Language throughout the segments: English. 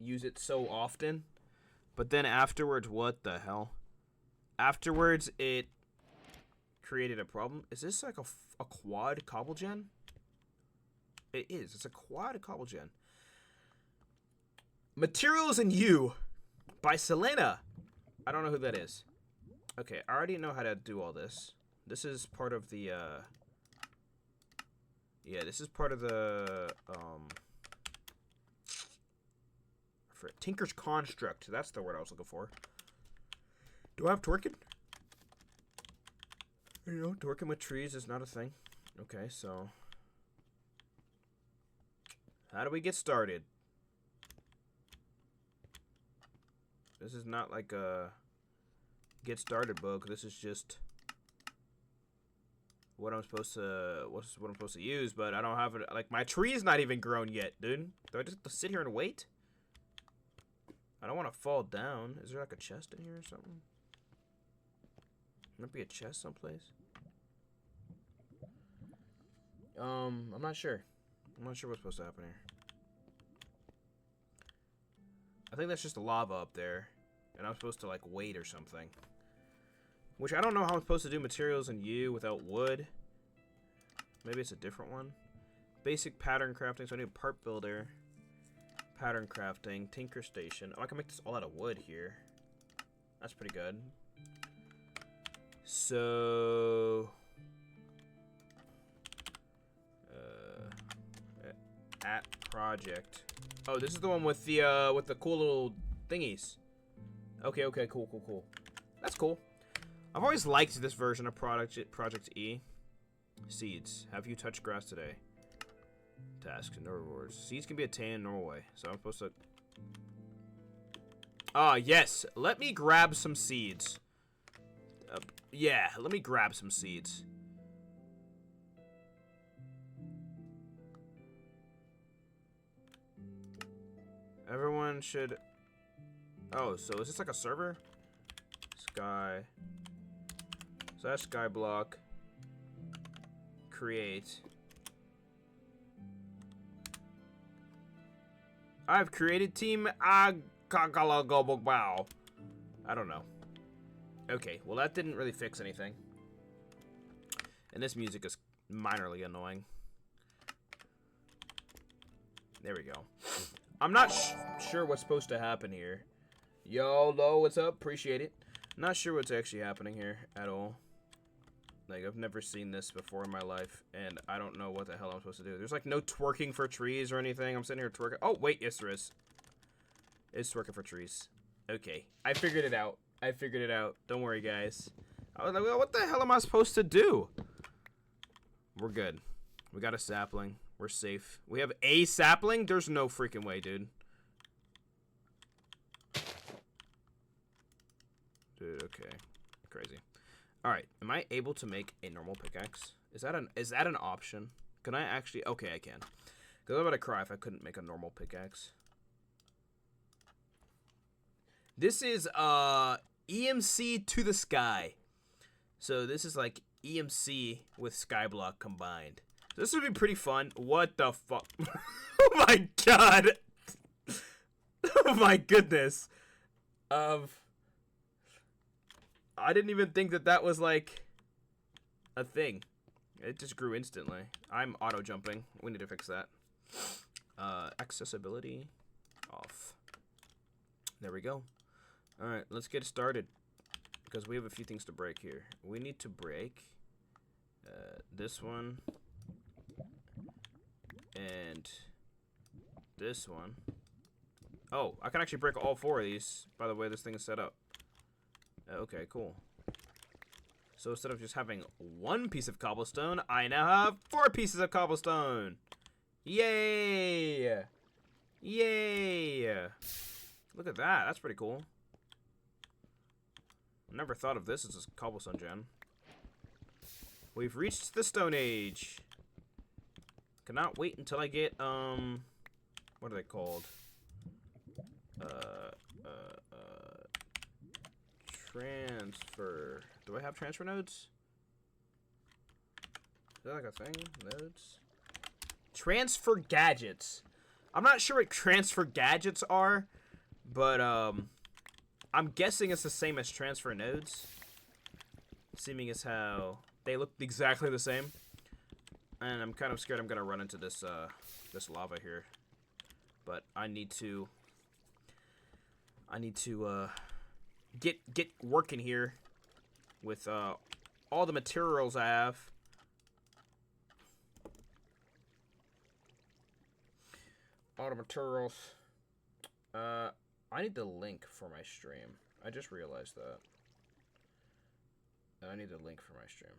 use it so often. But then afterwards, what the hell? Afterwards, it created a problem. Is this like a quad cobble gen? It is. It's a quad cobble gen. Materials and You by Selena. I don't know who that is. Okay, I already know how to do all this. This is part of the, yeah, this is part of the, Tinker's Construct. That's the word I was looking for. Do I have twerking? You know, twerking with trees is not a thing. Okay, so how do we get started? This is not like a get started book. This is just what I'm supposed to what I'm supposed to use, but I don't have it. Like, my tree is not even grown yet, dude. Do I just have to sit here and wait? I don't want to fall down. Is there like a chest in here or something? Might be a chest someplace. I'm not sure. I'm not sure what's supposed to happen here. I think that's just lava up there, and I'm supposed to like wait or something. Which I don't know how I'm supposed to do Materials and You without wood. Maybe it's a different one. Basic pattern crafting. So I need a part builder. Pattern crafting. Tinker station. Oh, I can make this all out of wood here. That's pretty good. So at project. Oh, this is the one with the cool little thingies. Okay, okay, cool, cool, cool. That's cool. I've always liked this version of Project E. Seeds. Have you touched grass today? Tasks and no rewards. Seeds can be attained in normal way. So I'm supposed to... Ah, yes. Let me grab some seeds. Yeah, let me grab some seeds. Everyone should... Oh, so is this like a server? Sky... So that's Skyblock. Create. I've created team I don't know. Okay, well that didn't really fix anything. And this music is minorly annoying. There we go. I'm not sure what's supposed to happen here. Yo, Lo, what's up? Appreciate it. Not sure what's actually happening here at all. Like, I've never seen this before in my life, and I don't know what the hell I'm supposed to do. There's, like, no twerking for trees or anything. I'm sitting here twerking. Oh, wait, yes, there is. It's twerking for trees. Okay, I figured it out. I figured it out. Don't worry, guys. I was like, well, what the hell am I supposed to do? We're good. We got a sapling. We're safe. We have a sapling? There's no freaking way, dude. Dude, okay. Crazy. Alright, am I able to make a normal pickaxe? Is that an option? Can I actually... Okay, I can. Because I'm about to cry if I couldn't make a normal pickaxe. This is, EMC to the sky. So this is like EMC with Skyblock combined. This would be pretty fun. What the fuck? Oh my god! Oh my goodness. I didn't even think that that was, like, a thing. It just grew instantly. I'm auto-jumping. We need to fix that. Accessibility off. There we go. Alright, let's get started. Because we have a few things to break here. We need to break this one. And this one. Oh, I can actually break all four of these by the way this thing is set up. Okay, cool. So instead of just having one piece of cobblestone, I now have 4 pieces of cobblestone. Yay! Yay! Look at that. That's pretty cool. Never thought of this as a cobblestone gen. We've reached the Stone Age. Cannot wait until I get, what are they called? Transfer. Do I have transfer nodes? Is that like a thing? Nodes? Transfer gadgets. I'm not sure what transfer gadgets are, but I'm guessing it's the same as transfer nodes. Seeming as how they look exactly the same. And I'm kind of scared I'm gonna run into this this lava here. But I need to get working here with all the materials I have. All the materials. I need the link for my stream. I just realized that. I need the link for my stream.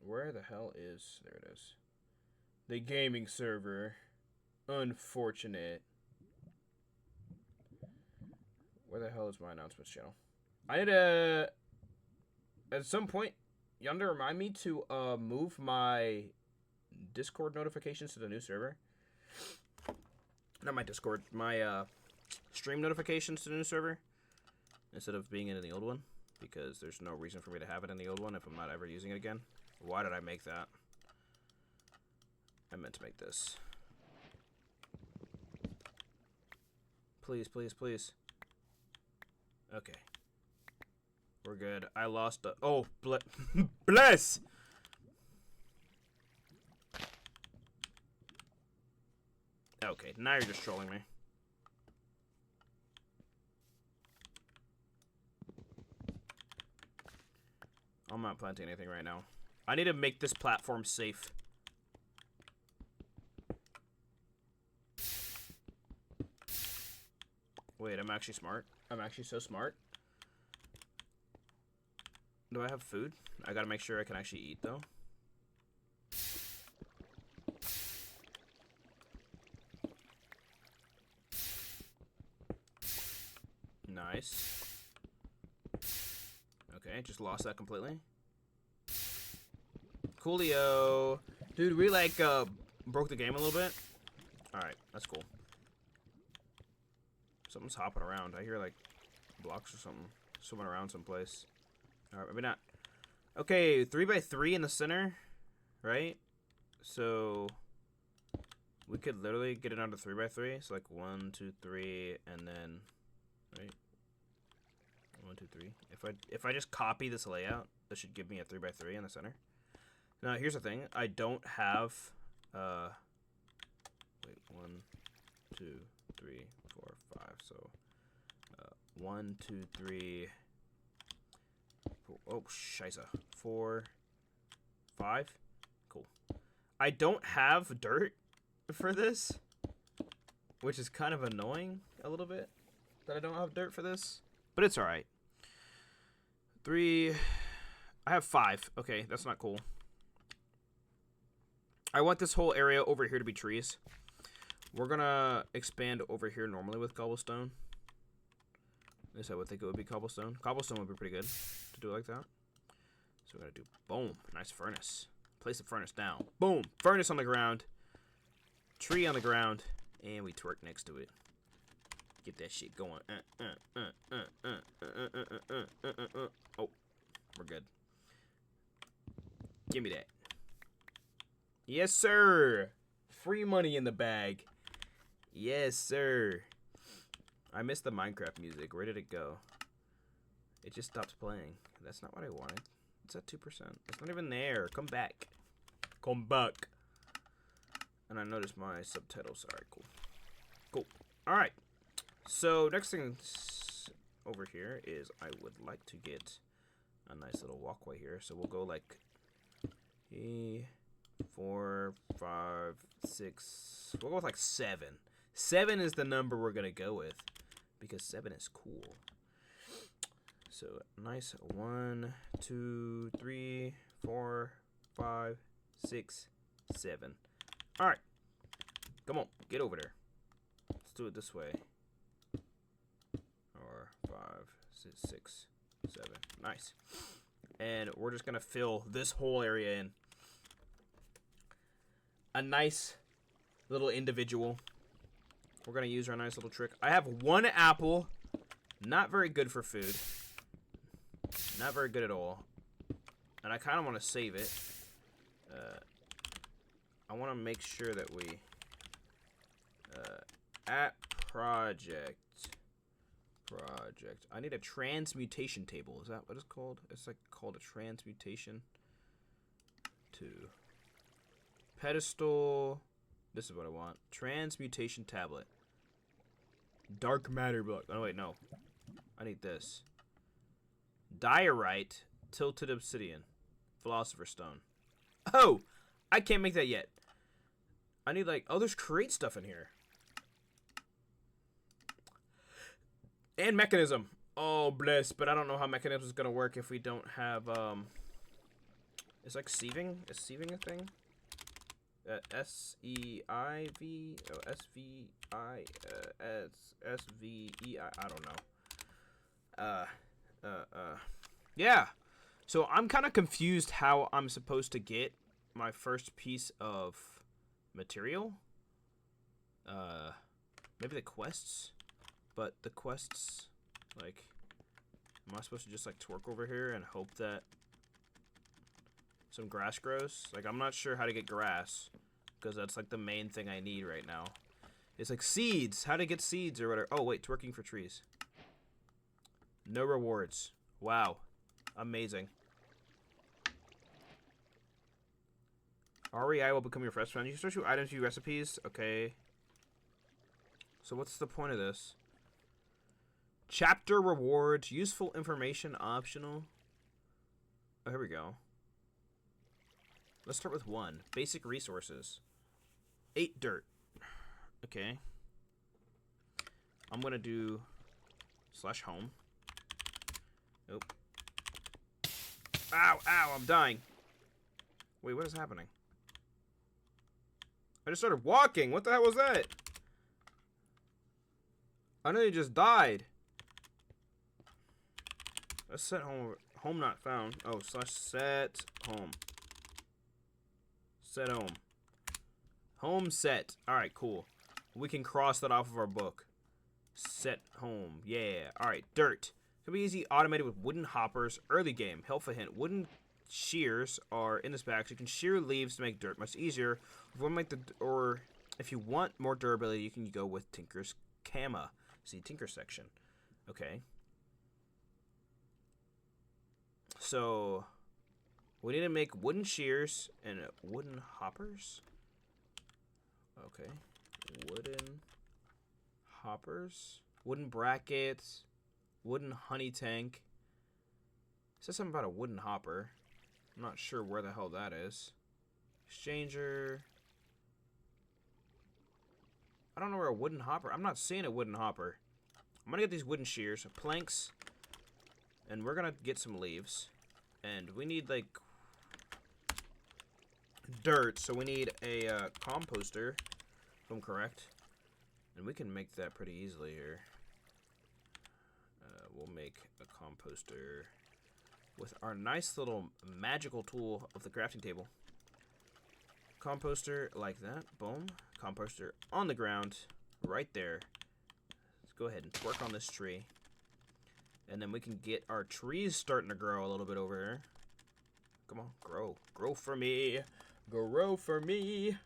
Where the hell is... There it is. The gaming server. Unfortunate. Where the hell is my announcements channel? I need to... At some point, you want to remind me to move my Discord notifications to the new server. Not my Discord. My stream notifications to the new server. Instead of being in the old one. Because there's no reason for me to have it in the old one if I'm not ever using it again. Why did I make that? I meant to make this. Please, please, please. Okay. We're good. I lost the... Oh, bless! Okay, now you're just trolling me. I'm not planting anything right now. I need to make this platform safe. Wait, I'm actually smart. I'm actually so smart. Do I have food? I gotta make sure I can actually eat, though. Nice. Okay, just lost that completely. Coolio. Dude, we like broke the game a little bit. Alright, that's cool. Something's hopping around. I hear like blocks or something swimming around someplace. Alright, maybe not. Okay, 3x3 in the center, right? So we could literally get it onto 3x3. So like 1, 2, 3, and then right. 1, 2, 3. If I just copy this layout, this should give me a 3x3 in the center. Now here's the thing. I don't have wait, 1, 2, 3, 4, 5. So 1, 2, 3. 4, oh, scheisse. 4, 5. Cool. I don't have dirt for this, which is kind of annoying a little bit that I don't have dirt for this, but it's all right. 3. I have 5. Okay, that's not cool. I want this whole area over here to be trees. We're gonna expand over here normally with cobblestone. At least I would think it would be cobblestone. Cobblestone would be pretty good to do it like that. So we're gonna do boom, nice furnace. Place the furnace down. Boom, furnace on the ground. Tree on the ground, and we twerk next to it. Get that shit going. Oh, we're good. Give me that. Yes, sir. Free money in the bag. Yes, sir. I missed the Minecraft music. Where did it go? It just stopped playing. That's not what I wanted. It's at 2%. It's not even there. Come back. Come back. And I noticed my subtitles. Alright, cool. Cool. Alright. So, next thing over here is I would like to get a nice little walkway here. So, we'll go like 4, 5, 6. We'll go with like 7. 7 is the number we're going to go with because 7 is cool. So, nice 1, 2, 3, 4, 5, 6, 7. Alright. Come on, get over there. Let's do it this way. Or 5, 6, 7. Nice. And we're just going to fill this whole area in. A nice little individual. We're going to use our nice little trick. I have 1 apple. Not very good for food. Not very good at all. And I kind of want to save it. I want to make sure that we At project. I need a transmutation table. Is that what it's called? It's like called a transmutation. 2. Pedestal. This is what I want. Transmutation tablet. Dark matter block. Oh wait, no. I need this. Diorite. Tilted obsidian. Philosopher's stone. Oh! I can't make that yet. I need like... Oh, there's create stuff in here. And mechanism. Oh, bless. But I don't know how mechanism is going to work if we don't have... It's like sieving? Is sieving a thing? S-E-I-V... Oh, S-V-I... S-V-E-I... I don't know. Yeah. So I'm kind of confused how I'm supposed to get my first piece of material. Maybe the quests. But the quests, like, am I supposed to just like twerk over here and hope that some grass grows? Like, I'm not sure how to get grass because that's like the main thing I need right now. It's like seeds. How to get seeds or whatever. Oh wait, twerking for trees. No rewards. Wow. Amazing. REI will become your best friend. You can search items, view recipes. Okay. So what's the point of this? Chapter rewards. Useful information optional. Oh, here we go. Let's start with 1. Basic resources. 8 dirt. Okay. I'm going to do /home. Nope. Ow, ow, I'm dying. Wait, what is happening? I just started walking. What the hell was that? I nearly just died. Let's set home. Home not found. Oh, /set home. Set home. Home set. Alright, cool. We can cross that off of our book. Set home. Yeah. Alright, dirt. Can be easy automated with wooden hoppers. Early game. Helpful hint. Wooden shears are in this bag, so you can shear leaves to make dirt much easier. If you want more durability, you can go with Tinker's Kama. See Tinker section. Okay. So we need to make wooden shears and wooden hoppers. Okay. Wooden hoppers. Wooden brackets. Wooden honey tank. It says something about a wooden hopper. I'm not sure where the hell that is. Exchanger. I don't know where a wooden hopper... I'm not seeing a wooden hopper. I'm gonna get these wooden shears, planks, and we're gonna get some leaves. And we need, like, dirt, so we need a composter, if I'm correct. And we can make that pretty easily here. We'll make a composter with our nice little magical tool of the crafting table. Composter like that. Boom. Composter on the ground. Right there. Let's go ahead and twerk on this tree. And then we can get our trees starting to grow a little bit over here. Come on. Grow. Grow for me. Grow for me.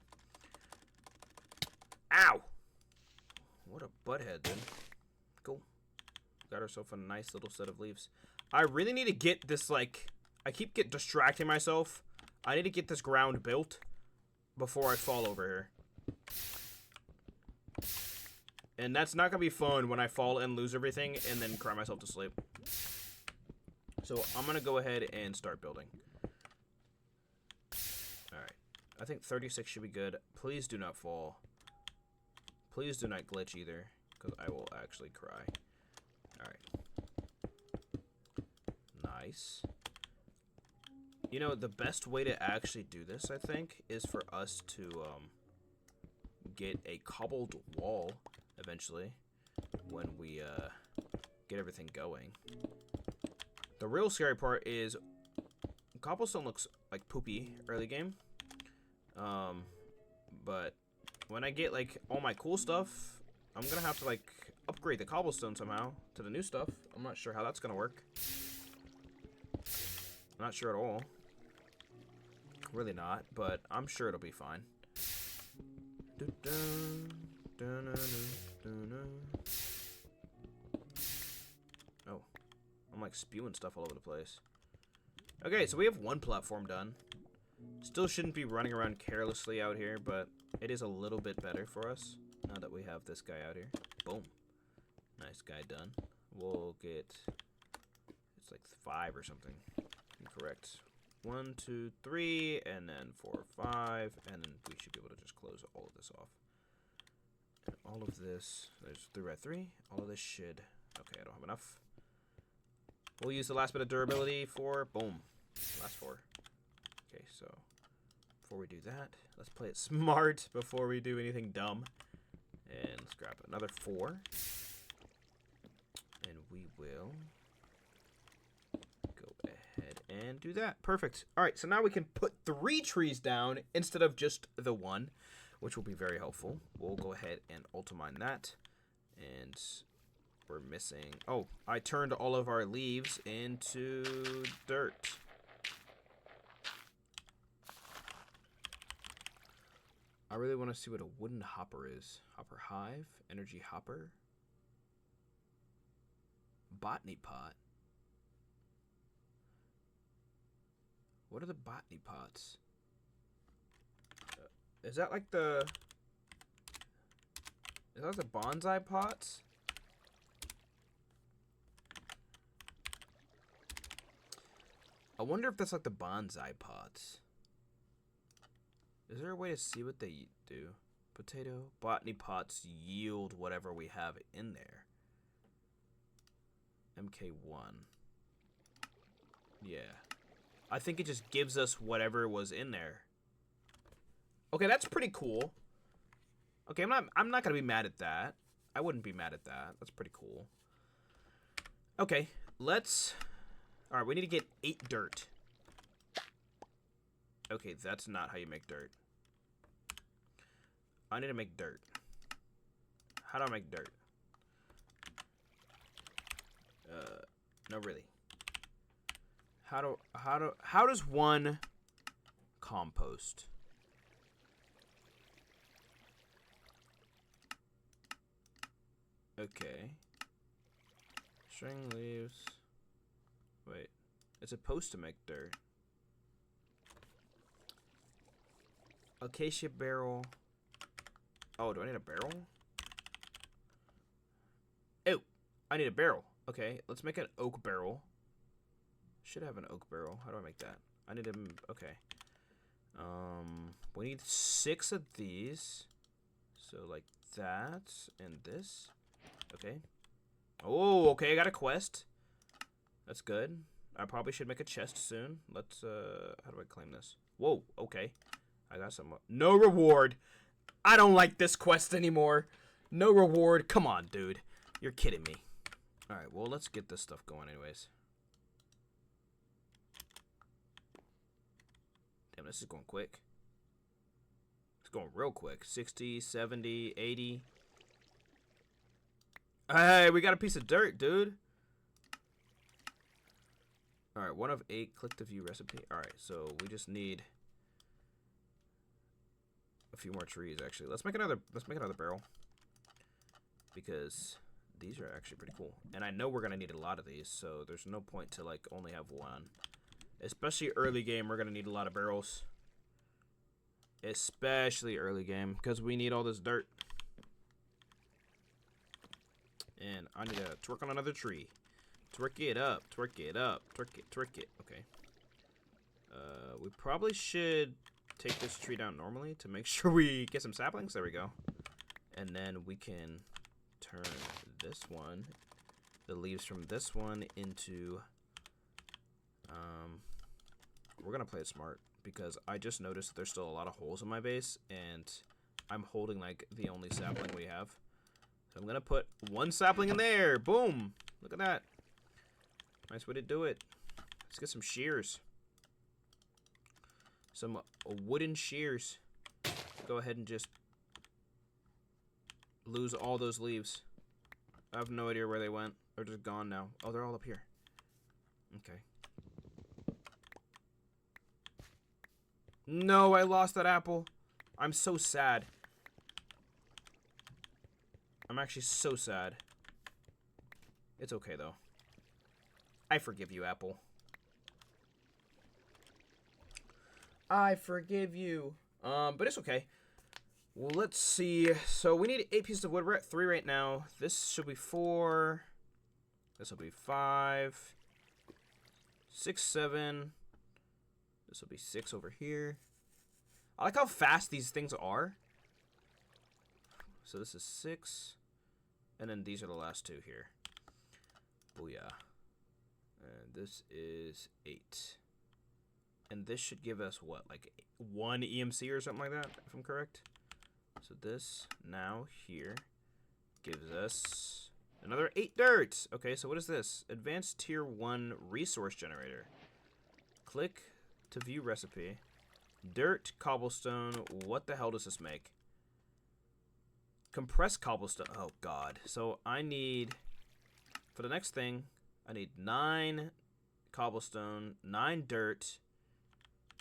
Ow! What a butthead, then. Cool. Got ourselves a nice little set of leaves. I really need to get this, like... I keep distracting myself. I need to get this ground built before I fall over here. And that's not going to be fun when I fall and lose everything and then cry myself to sleep. So I'm going to go ahead and start building. Alright. I think 36 should be good. Please do not fall. Please do not glitch either, because I will actually cry. Alright. Nice. You know, the best way to actually do this, I think, is for us to get a cobbled wall eventually when we get everything going. The real scary part is cobblestone looks like poopy early game. But when I get like all my cool stuff, I'm gonna have to like upgrade the cobblestone somehow to the new stuff. I'm not sure how that's gonna work. Not sure at all. Really not, but I'm sure it'll be fine. Oh, I'm like spewing stuff all over the place. Okay, so we have one platform done. Still shouldn't be running around carelessly out here, but it is a little bit better for us now that we have this guy out here. Boom. Nice guy done. We'll get, it's like 5 or something. Incorrect. 1, 2, 3, and then 4, 5, and then we should be able to just close all of this off. And all of this, there's 3 by 3. All of this should, okay, I don't have enough. We'll use the last bit of durability for, boom, last 4. Okay, so before we do that, let's play it smart before we do anything dumb. And let's grab another 4. And we will go ahead and do that. Perfect. All right, so now we can put 3 trees down instead of just the 1, which will be very helpful. We'll go ahead and ultimine that. And we're missing... Oh, I turned all of our leaves into dirt. I really want to see what a wooden hopper is. Hopper hive, energy hopper, botany pot. What are the botany pots? Is that like the... Is that the bonsai pots? I wonder if that's like the bonsai pots. Is there a way to see what they do? Potato. Botany pots yield whatever we have in there. MK1. Yeah. I think it just gives us whatever was in there. Okay, that's pretty cool. Okay, I'm not gonna be mad at that. I wouldn't be mad at that. That's pretty cool. Okay, let's... Alright, we need to get 8 dirt. Okay, that's not how you make dirt. I need to make dirt. How do I make dirt? No, really. How does one compost? Okay. String leaves. Wait. It's supposed to make dirt. Acacia barrel. Oh, do I need a barrel? Oh, I need a barrel. Okay, let's make an oak barrel. Should have an oak barrel. How do I make that? I need a... Okay. We need 6 of these. So, like that and this. Okay. Oh, okay, I got a quest. That's good. I probably should make a chest soon. Let's, how do I claim this? Whoa, okay. I got some... No reward! I don't like this quest anymore. No reward. Come on, dude. You're kidding me. Alright, well, let's get this stuff going anyways. Damn, this is going quick. It's going real quick. 60, 70, 80. Hey, we got a piece of dirt, dude. Alright, 1 of 8. Click to view recipe. Alright, so we just need... a few more trees, actually. Let's make another barrel, because these are actually pretty cool, and I know we're gonna need a lot of these, so there's no point to like only have 1, especially early game. We're gonna need a lot of barrels, especially early game, because we need all this dirt. And I need to twerk on another tree. Twerk it up, twerk it up, twerk it, twerk it. Okay. We probably should take this tree down normally to make sure we get some saplings. There we go. And then we can turn this one, the leaves from this one, into... we're gonna play it smart, because I just noticed there's still a lot of holes in my base, and I'm holding like the only sapling we have. So I'm gonna put 1 sapling in there. Boom! Look at that. Nice way to do it. Let's get some shears. Some wooden shears. Go ahead and just lose all those leaves. I have no idea where they went. They're just gone now. Oh, they're all up here. Okay. No, I lost that apple. I'm so sad. I'm actually so sad. It's okay, though. I forgive you, Apple. I forgive you. But it's okay. Well, let's see. So we need 8 pieces of wood. We're at 3 right now. This should be 4. This will be 5. 6, 7. This will be 6 over here. I like how fast these things are. So this is 6. And then these are the last 2 here. Booyah. And this is 8. And this should give us what? Like 1 EMC or something like that, if I'm correct. So this now here gives us another 8 dirt. Okay, so what is this? Advanced tier 1 resource generator. Click to view recipe. Dirt, cobblestone. What the hell does this make? Compressed cobblestone. Oh, God. So I need, for the next thing, I need 9 cobblestone, 9 dirt.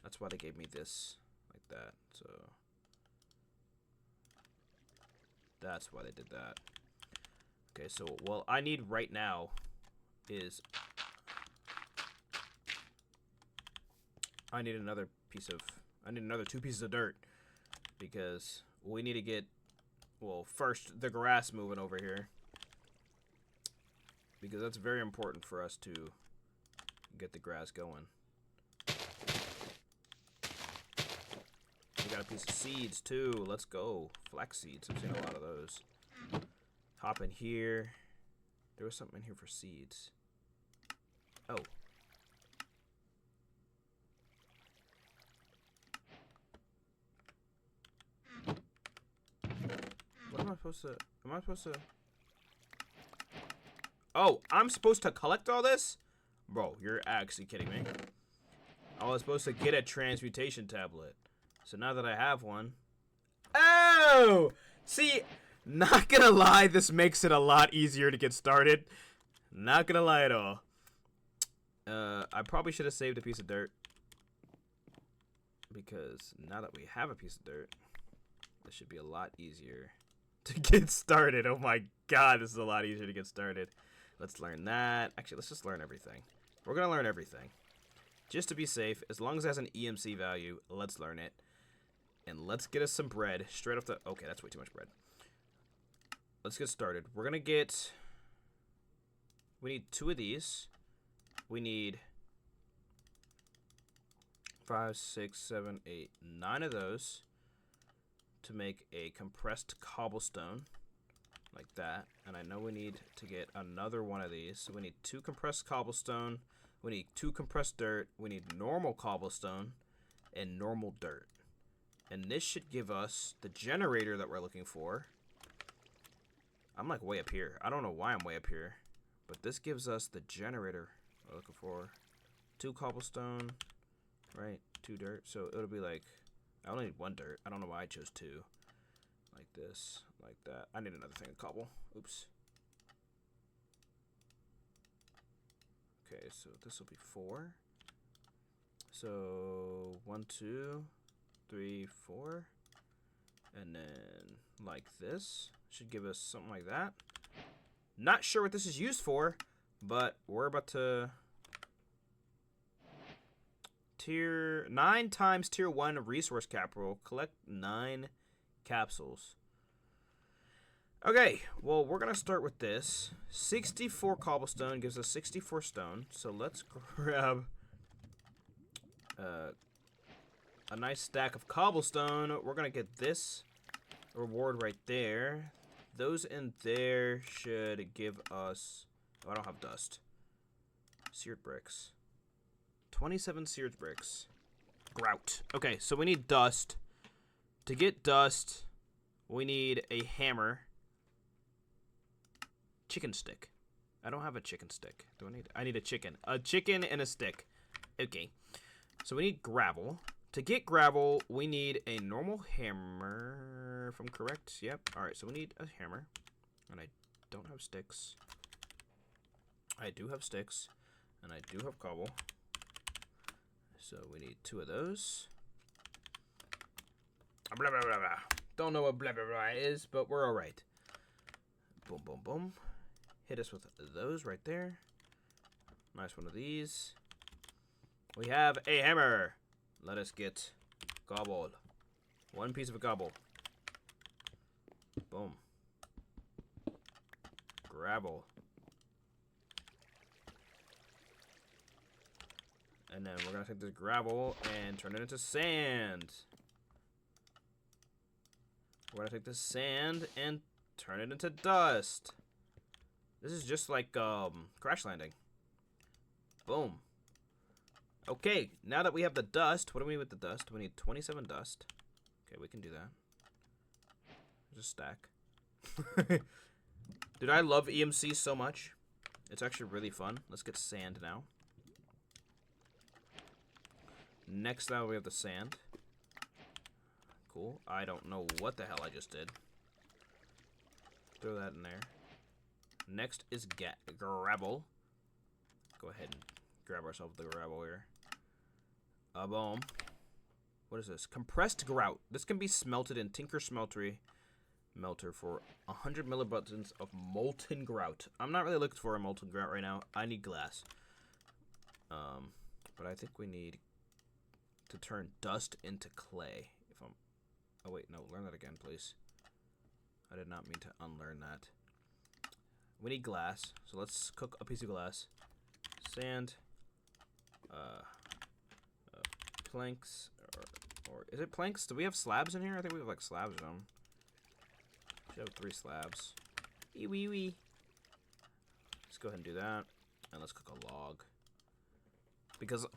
That's why they gave me this like that. So that's why they did that. Okay, so what I need right now is I need another 2 pieces of dirt, because we need to get, well, first the grass moving over here, because that's very important for us to get the grass going. We got a piece of seeds too. Let's go. Flax seeds. I've seen a lot of those. Hop in here. There was something in here for seeds. Oh. What am I supposed to... Am I supposed to... Oh, I'm supposed to collect all this? Bro, you're actually kidding me. I was supposed to get a transmutation tablet. So now that I have one... Oh! See, not gonna lie, this makes it a lot easier to get started. Not gonna lie at all. I probably should have saved a piece of dirt. Because now that we have a piece of dirt, this should be a lot easier to get started. Oh my god, this is a lot easier to get started. Let's learn that. Actually, let's just learn everything. We're gonna learn everything. Just to be safe, as long as it has an EMC value, let's learn it. And let's get us some bread straight off the... Okay, that's way too much bread. Let's get started. We're gonna get... We need 2 of these. We need 5, 6, 7, 8, 9 of those to make a compressed cobblestone like that. And I know we need to get another one of these. So we need 2 compressed cobblestone. We need 2 compressed dirt. We need normal cobblestone and normal dirt. And this should give us the generator that we're looking for. I'm like way up here. I don't know why I'm way up here. But this gives us the generator we're looking for. 2 cobblestone, right? 2 dirt. So it'll be like, I only need 1 dirt. I don't know why I chose 2. Like this, like that. I need another thing of cobble. Oops. Okay, so this will be 4. So 1, 2, 3, 4. And then like this. Should give us something like that. Not sure what this is used for, but we're about to... Tier 9 times tier 1 resource capital. Collect 9 capsules. Okay, well, we're going to start with this. 64 cobblestone gives us 64 stone. So let's grab a nice stack of cobblestone. We're going to get this reward right there. Those in there should give us... Oh, I don't have dust. Seared bricks. 27 seared bricks. Grout. Okay, so we need dust. To get dust, we need a hammer. Chicken stick. I don't have a chicken stick. Do I need... I need a chicken. A chicken and a stick. Okay. So we need gravel. To get gravel, we need a normal hammer, if I'm correct. Yep. Alright, so we need a hammer. And I don't have sticks. I do have sticks. And I do have cobble. So we need 2 of those. Blah, blah, blah, blah. Don't know what blah, blah, blah is, but we're alright. Boom, boom, boom. Hit us with those right there. Nice one of these. We have a hammer. Let us get gobble. One piece of a gobble. Boom. Gravel. And then we're going to take this gravel and turn it into sand. We're going to take this sand and turn it into dust. This is just like Crash Landing. Boom. Okay, now that we have the dust, what do we need with the dust? We need 27 dust. Okay, we can do that. There's a stack. Dude, I love EMC so much. It's actually really fun. Let's get sand now. Next now we have the sand. Cool. I don't know what the hell I just did. Throw that in there. Next is gravel. Go ahead and grab ourselves the gravel here. Boom. What is this? Compressed grout. This can be smelted in Tinker Smeltery melter for 100 millibuttons of molten grout. I'm not really looking for a molten grout right now. I need glass. But I think we need to turn dust into clay. If I'm... Oh, wait. No. Learn that again, please. I did not mean to unlearn that. We need glass. So let's cook a piece of glass. Sand. Planks. Or is it planks? Do we have slabs in here? I think we have like slabs in them. We have 3 slabs. Wee wee wee. Let's go ahead and do that. And let's cook a log. Because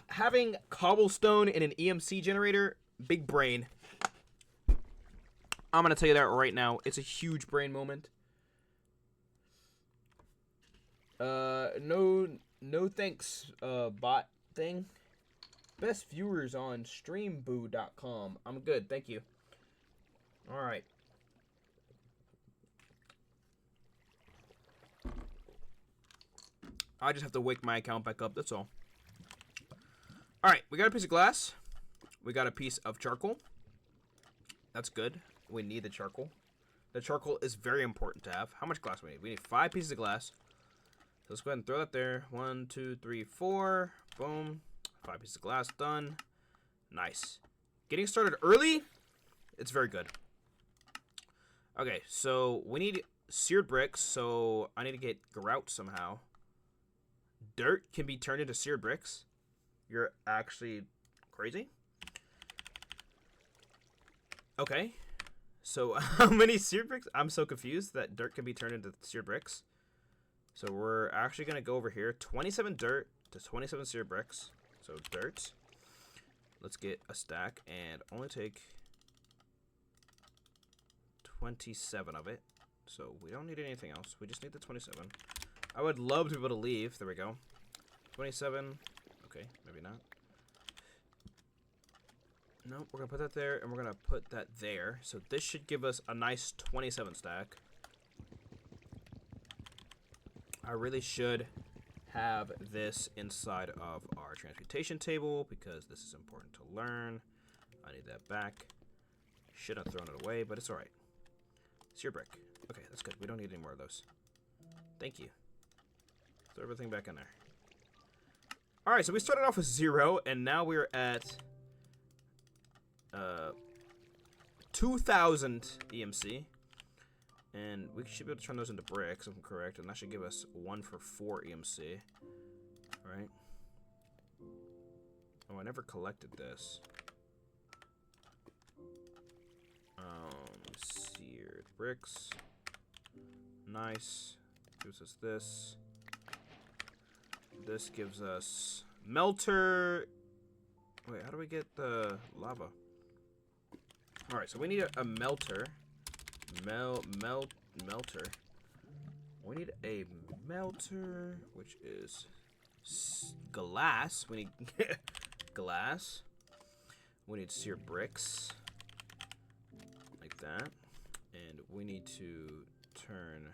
having cobblestone in an EMC generator, big brain. I'm going to tell you that right now. It's a huge brain moment. No thanks, bot thing. Best viewers on streamboo.com. I'm good, thank you. Alright. I just have to wake my account back up, that's all. Alright, we got a piece of glass. We got a piece of charcoal. That's good. We need the charcoal. The charcoal is very important to have. How much glass do we need? We need 5 pieces of glass. So let's go ahead and throw that there. 1, 2, 3, 4. Boom. 5 pieces of glass done. Nice. Getting started early, it's very good. Okay, so we need seared bricks, so I need to get grout somehow. Dirt can be turned into seared bricks. You're actually crazy. Okay. So how many seared bricks? I'm so confused that dirt can be turned into seared bricks. So we're actually going to go over here. 27 dirt to 27 seared bricks. So dirt. Let's get a stack and only take 27 of it. So we don't need anything else. We just need the 27. I would love to be able to leave. There we go. 27. Okay, maybe not. No, we're going to put that there, and we're going to put that there. So this should give us a nice 27 stack. I really should have this inside of our transmutation table because this is important to learn. I need that back. Should have thrown it away, but it's alright. Sear brick. Okay, that's good. We don't need any more of those. Thank you. Throw everything back in there. Alright, so we started off with 0, and now we're at 2,000 EMC. And we should be able to turn those into bricks, if I'm correct. And that should give us 1 for 4 EMC. Alright. Oh, I never collected this. Seared bricks. Nice. Gives us this. This gives us melter. Wait, how do we get the lava? Alright, so we need a melter. Melter. We need a melter, which is glass. We need glass. We need sear bricks. Like that. And we need to turn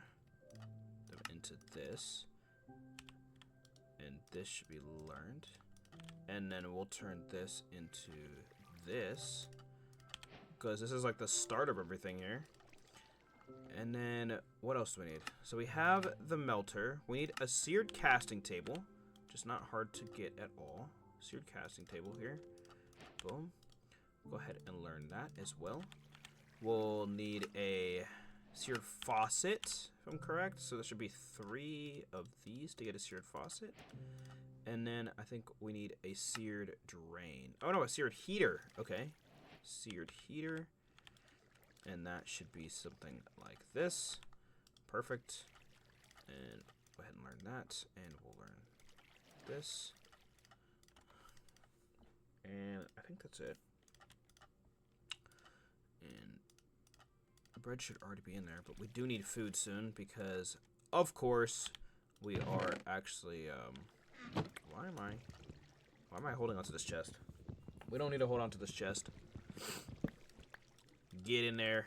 them into this. And this should be learned. And then we'll turn this into this. Because this is like the start of everything here. And then, what else do we need? So we have the melter. We need a seared casting table. Just not hard to get at all. Seared casting table here. Boom. Go ahead and learn that as well. We'll need a seared faucet, if I'm correct. So there should be 3 of these to get a seared faucet. And then I think we need a seared drain. Oh no, a seared heater. Okay. Seared heater. And that should be something like this. Perfect. And go ahead and learn that. And we'll learn this. And I think that's it. And the bread should already be in there. But we do need food soon because, of course, we are actually... Why am I holding onto this chest? We don't need to hold onto this chest. Get in there.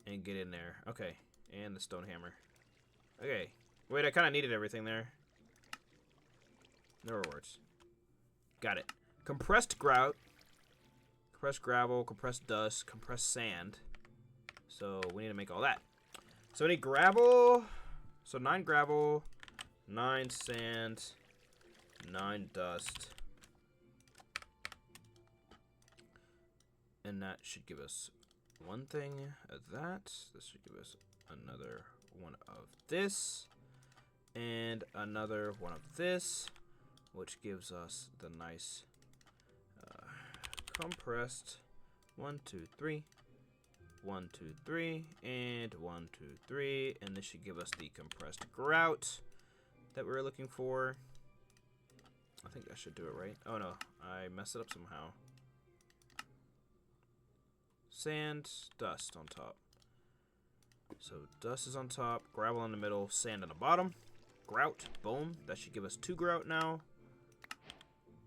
And get in there. Okay. And the stone hammer. Okay. Wait, I kind of needed everything there. No rewards. Got it. Compressed grout. Compressed gravel. Compressed dust. Compressed sand. So we need to make all that. So we need gravel. So 9 gravel. 9 sand. 9 dust. And that should give us one thing of that. This should give us another one of this. And another one of this. Which gives us the nice compressed 1, 2, 3. 1, 2, 3. And 1, 2, 3. And this should give us the compressed grout that we were looking for. I think that should do it, right? Oh no, I messed it up somehow. Sand, dust on top. So dust is on top, gravel in the middle, sand on the bottom. Grout, boom. That should give us 2 grout now.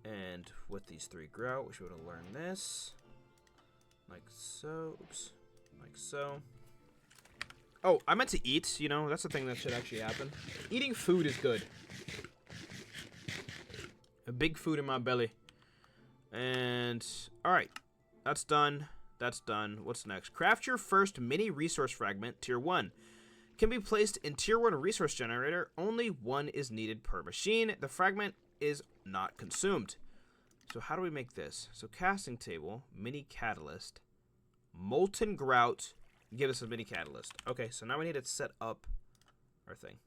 And with these 3 grout, we should be able to learn this. Like so. Oops. Like so. Oh, I meant to eat, you know, that's the thing that should actually happen. Eating food is good. A big food in my belly. And, alright. That's done. That's done. What's next? Craft your first mini resource fragment, tier 1. Can be placed in tier 1 resource generator. Only 1 is needed per machine. The fragment is not consumed. So how do we make this? So casting table, mini catalyst, molten grout, give us a mini catalyst. Okay, so now we need to set up our thing.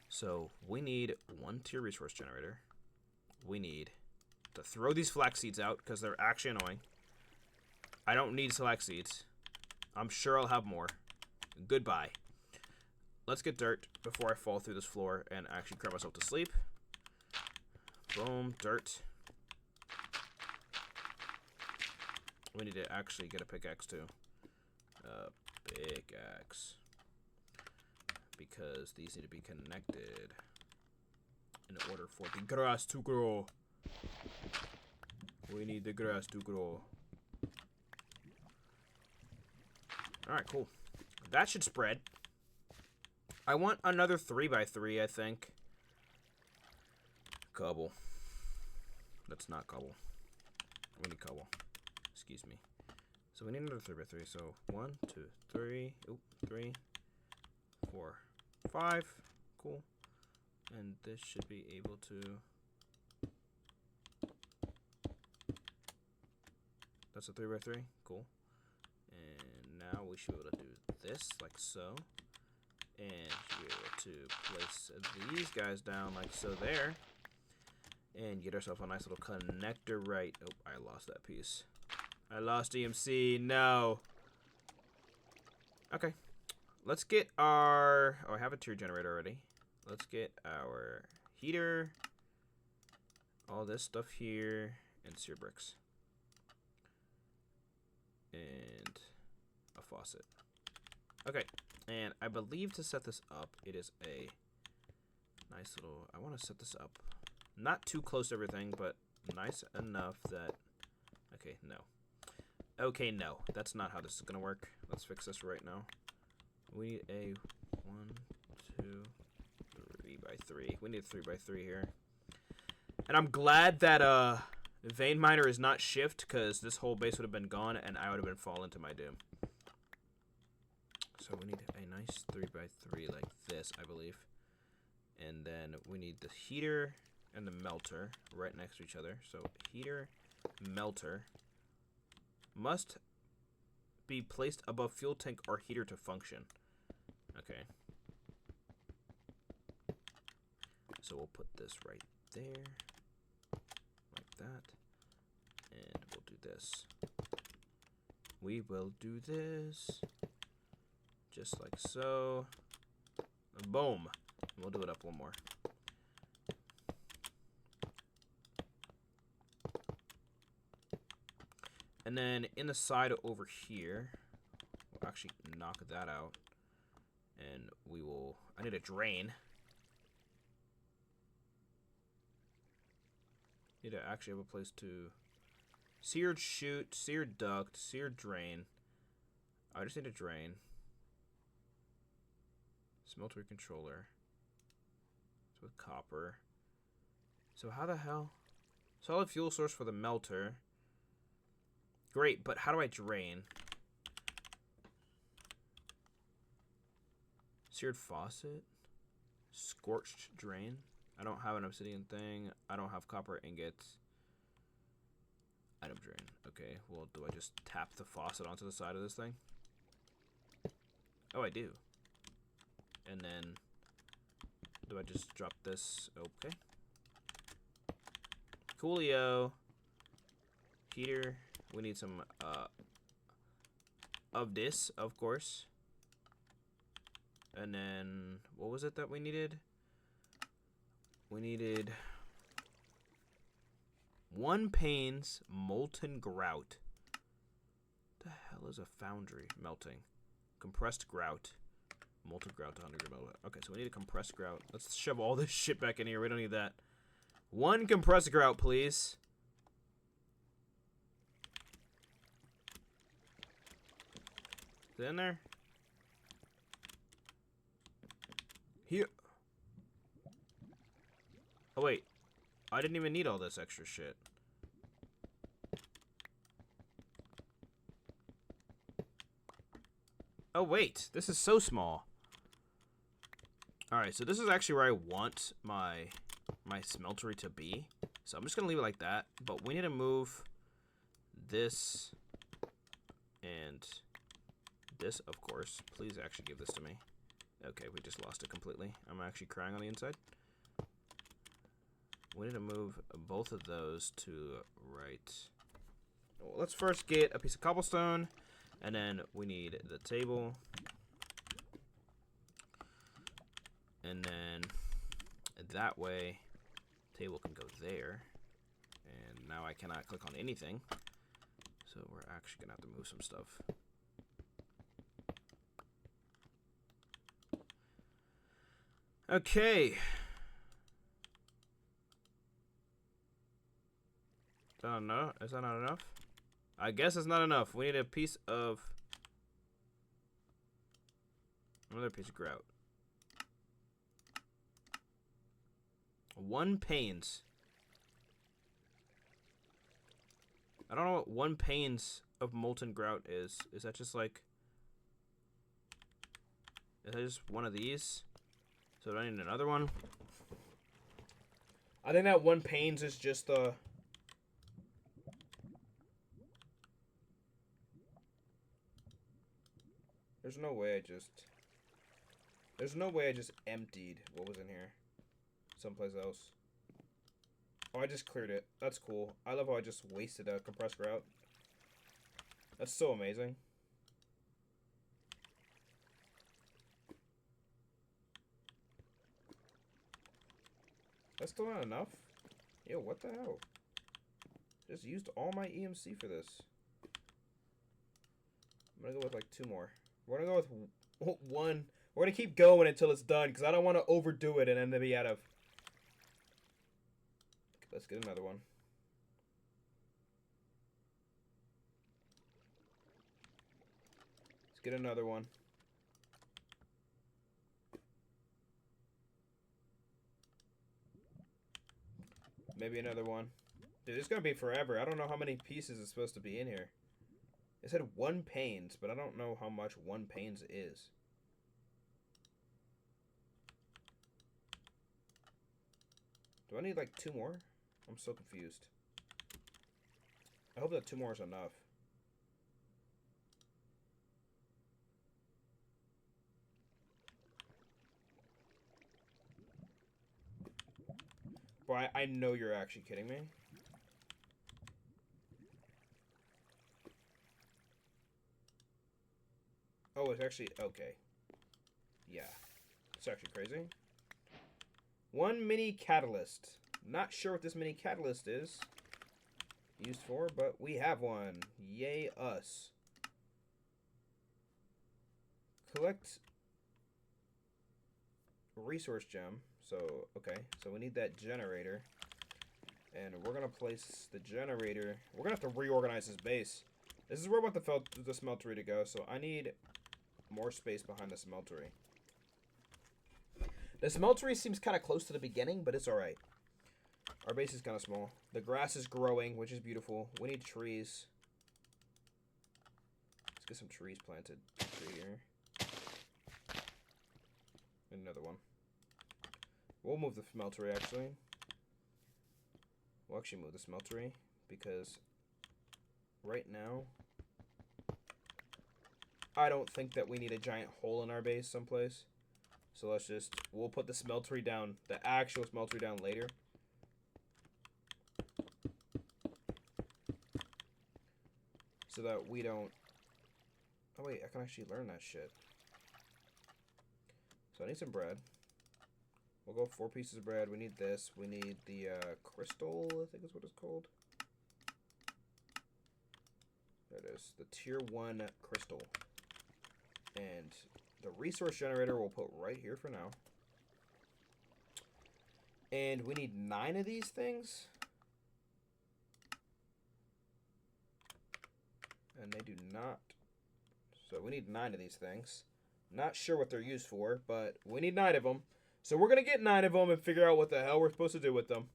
So we need 1 tier resource generator. We need to throw these flax seeds out because they're actually annoying. I don't need flax seeds. I'm sure I'll have more. Goodbye. Let's get dirt before I fall through this floor and actually cry myself to sleep. Boom, dirt. We need to actually get a pickaxe too. Pickaxe. Because these need to be connected in order for the grass to grow. We need the grass to grow. Alright, cool. That should spread. I want another 3x3, I think. Cobble. That's not cobble. We need cobble. Excuse me. So we need another 3x3. So 1, 2, 3. Oop, 3, 4, 5. Cool. And this should be able to... That's a 3x3. Cool. And now we should be able to do this like so. And be able to place these guys down like so there. And get ourselves a nice little connector right... Oh, I lost that piece. I lost EMC. No. Okay. Let's get our... Oh, I have a tier generator already. Let's get our heater. All this stuff here. And sear bricks. And a faucet. Okay. And I believe to set this up, it is a nice little... I want to set this up. Not too close to everything, but nice enough that... Okay, no. Okay, no. That's not how this is going to work. Let's fix this right now. We need a 1, 2, 3x3. We need a 3x3 here. And I'm glad that Vein Miner is not shift, because this whole base would have been gone, and I would have been fallen to my doom. So we need a nice 3x3 like this, I believe. And then we need the heater and the melter right next to each other. So heater, melter must be placed above fuel tank or heater to function. Okay. So we'll put this right there, like that, and we'll do this. We will do this, just like so. Boom. We'll do it up one more. And then in the side over here, we'll actually knock that out. And we will, I need a drain. Need to actually have a place to seared chute, seared duct, seared drain. I just need a drain. Smelter controller. It's with copper. So how the hell? Solid fuel source for the melter. Great, but how do I drain? Seared faucet? Scorched drain? I don't have an obsidian thing. I don't have copper ingots. Item drain. Okay, well, do I just tap the faucet onto the side of this thing? Oh, I do. And then, do I just drop this? Okay. Coolio. Heater. We need some, of this, of course. And then, what was it that we needed? We needed 1 panes molten grout. What the hell is a foundry? Melting. Compressed grout. Molten grout to 100 melt. Okay, so we need a compressed grout. Let's shove all this shit back in here. We don't need that. 1 compressed grout, please. Is it in there? Here. Oh, wait. I didn't even need all this extra shit. Oh, wait. This is so small. Alright, so this is actually where I want my smeltery to be. So I'm just going to leave it like that. But we need to move this and this, of course. Please actually give this to me. Okay, we just lost it completely. I'm actually crying on the inside. We need to move both of those to right. Well, let's first get a piece of cobblestone, and then we need the table. And then that way, table can go there. And now I cannot click on anything. So we're actually gonna have to move some stuff. Okay. No, is that not enough? I guess it's not enough. We need a piece of another piece of grout. 1 panes. I don't know what 1 panes of molten grout is. Is that just like? Is that just one of these? So do I need another one? I think that 1 panes is just the. There's no way I just. There's no way I just emptied what was in here. Someplace else. Oh, I just cleared it. That's cool. I love how I just wasted a compressed grout. That's so amazing. That's still not enough? Yo, what the hell? Just used all my EMC for this. I'm gonna go with like 2 more. We're gonna go with 1. We're gonna keep going until it's done, because I don't want to overdo it and then be out of. Let's get another one. Let's get another one. Maybe another one. Dude, it's gonna be forever. I don't know how many pieces is supposed to be in here. It said 1 panes, but I don't know how much 1 panes is. Do I need like 2 more? I'm so confused. I hope that 2 more is enough. Boy, I know you're actually kidding me. Oh, it's actually... Okay. Yeah. It's actually crazy. 1 mini catalyst. Not sure what this mini catalyst is used for, but we have one. Yay us. Collect resource gem. So, okay. So we need that generator. And we're going to place the generator. We're going to have to reorganize this base. This is where I want the smeltery to go. So I need more space behind the smeltery. The smeltery seems kind of close to the beginning, but it's alright. Our base is kind of small. The grass is growing, which is beautiful. We need trees. Let's get some trees planted here. And another one. We'll move the smeltery, actually. We'll actually move the smeltery, because right now, I don't think that we need a giant hole in our base someplace. So we'll put the smeltery down, the actual smeltery down later. So that we don't... Oh wait, I can actually learn that shit. So I need some bread. We'll go 4 pieces of bread. We need this. We need the crystal, I think is what it's called. There it is. The tier 1 crystal. And the resource generator we'll put right here for now. And we need 9 of these things. And they do not. So we need 9 of these things. Not sure what they're used for, but we need 9 of them. So we're going to get 9 of them and figure out what the hell we're supposed to do with them.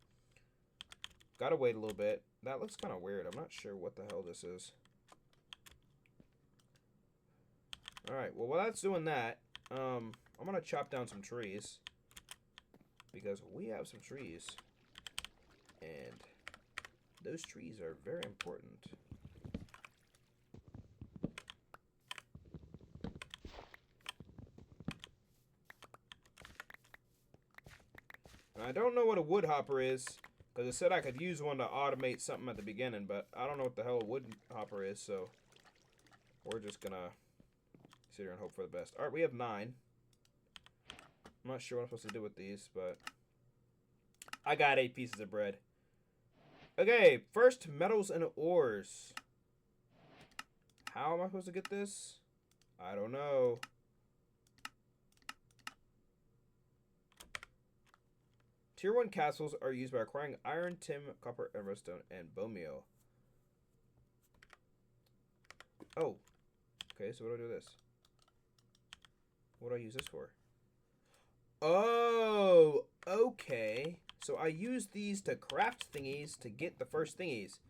Gotta wait a little bit. That looks kind of weird. I'm not sure what the hell this is. Alright, well, while that's doing that, I'm going to chop down some trees. Because we have some trees. And those trees are very important. And I don't know what a wood hopper is, because it said I could use one to automate something at the beginning, but I don't know what the hell a wood hopper is, so we're just going to sit here and hope for the best. Alright, we have 9. I'm not sure what I'm supposed to do with these, but I got 8 pieces of bread. Okay, first metals and ores. How am I supposed to get this? I don't know. Tier 1 castles are used by acquiring iron, tin, copper, and redstone, and bone meal. Oh. Okay, so what do I do with this? What do I use this for? Oh, okay. So I use these to craft thingies to get the first thingies.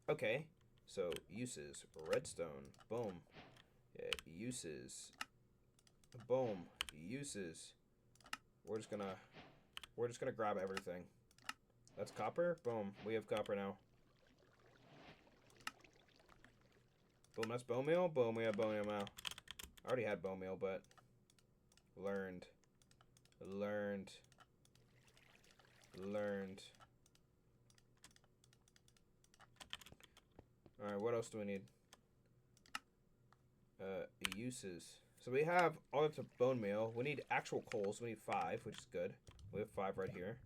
Okay. So uses redstone. Boom. Yeah, uses. Boom. Uses. We're just gonna grab everything. That's copper. Boom. We have copper now. Boom. That's bone meal. Boom. We have bone meal now. I already had bone meal, but learned. Alright, what else do we need? Uses. So we have all up to bone meal. We need actual coals. We need 5, which is good. We have 5 right here.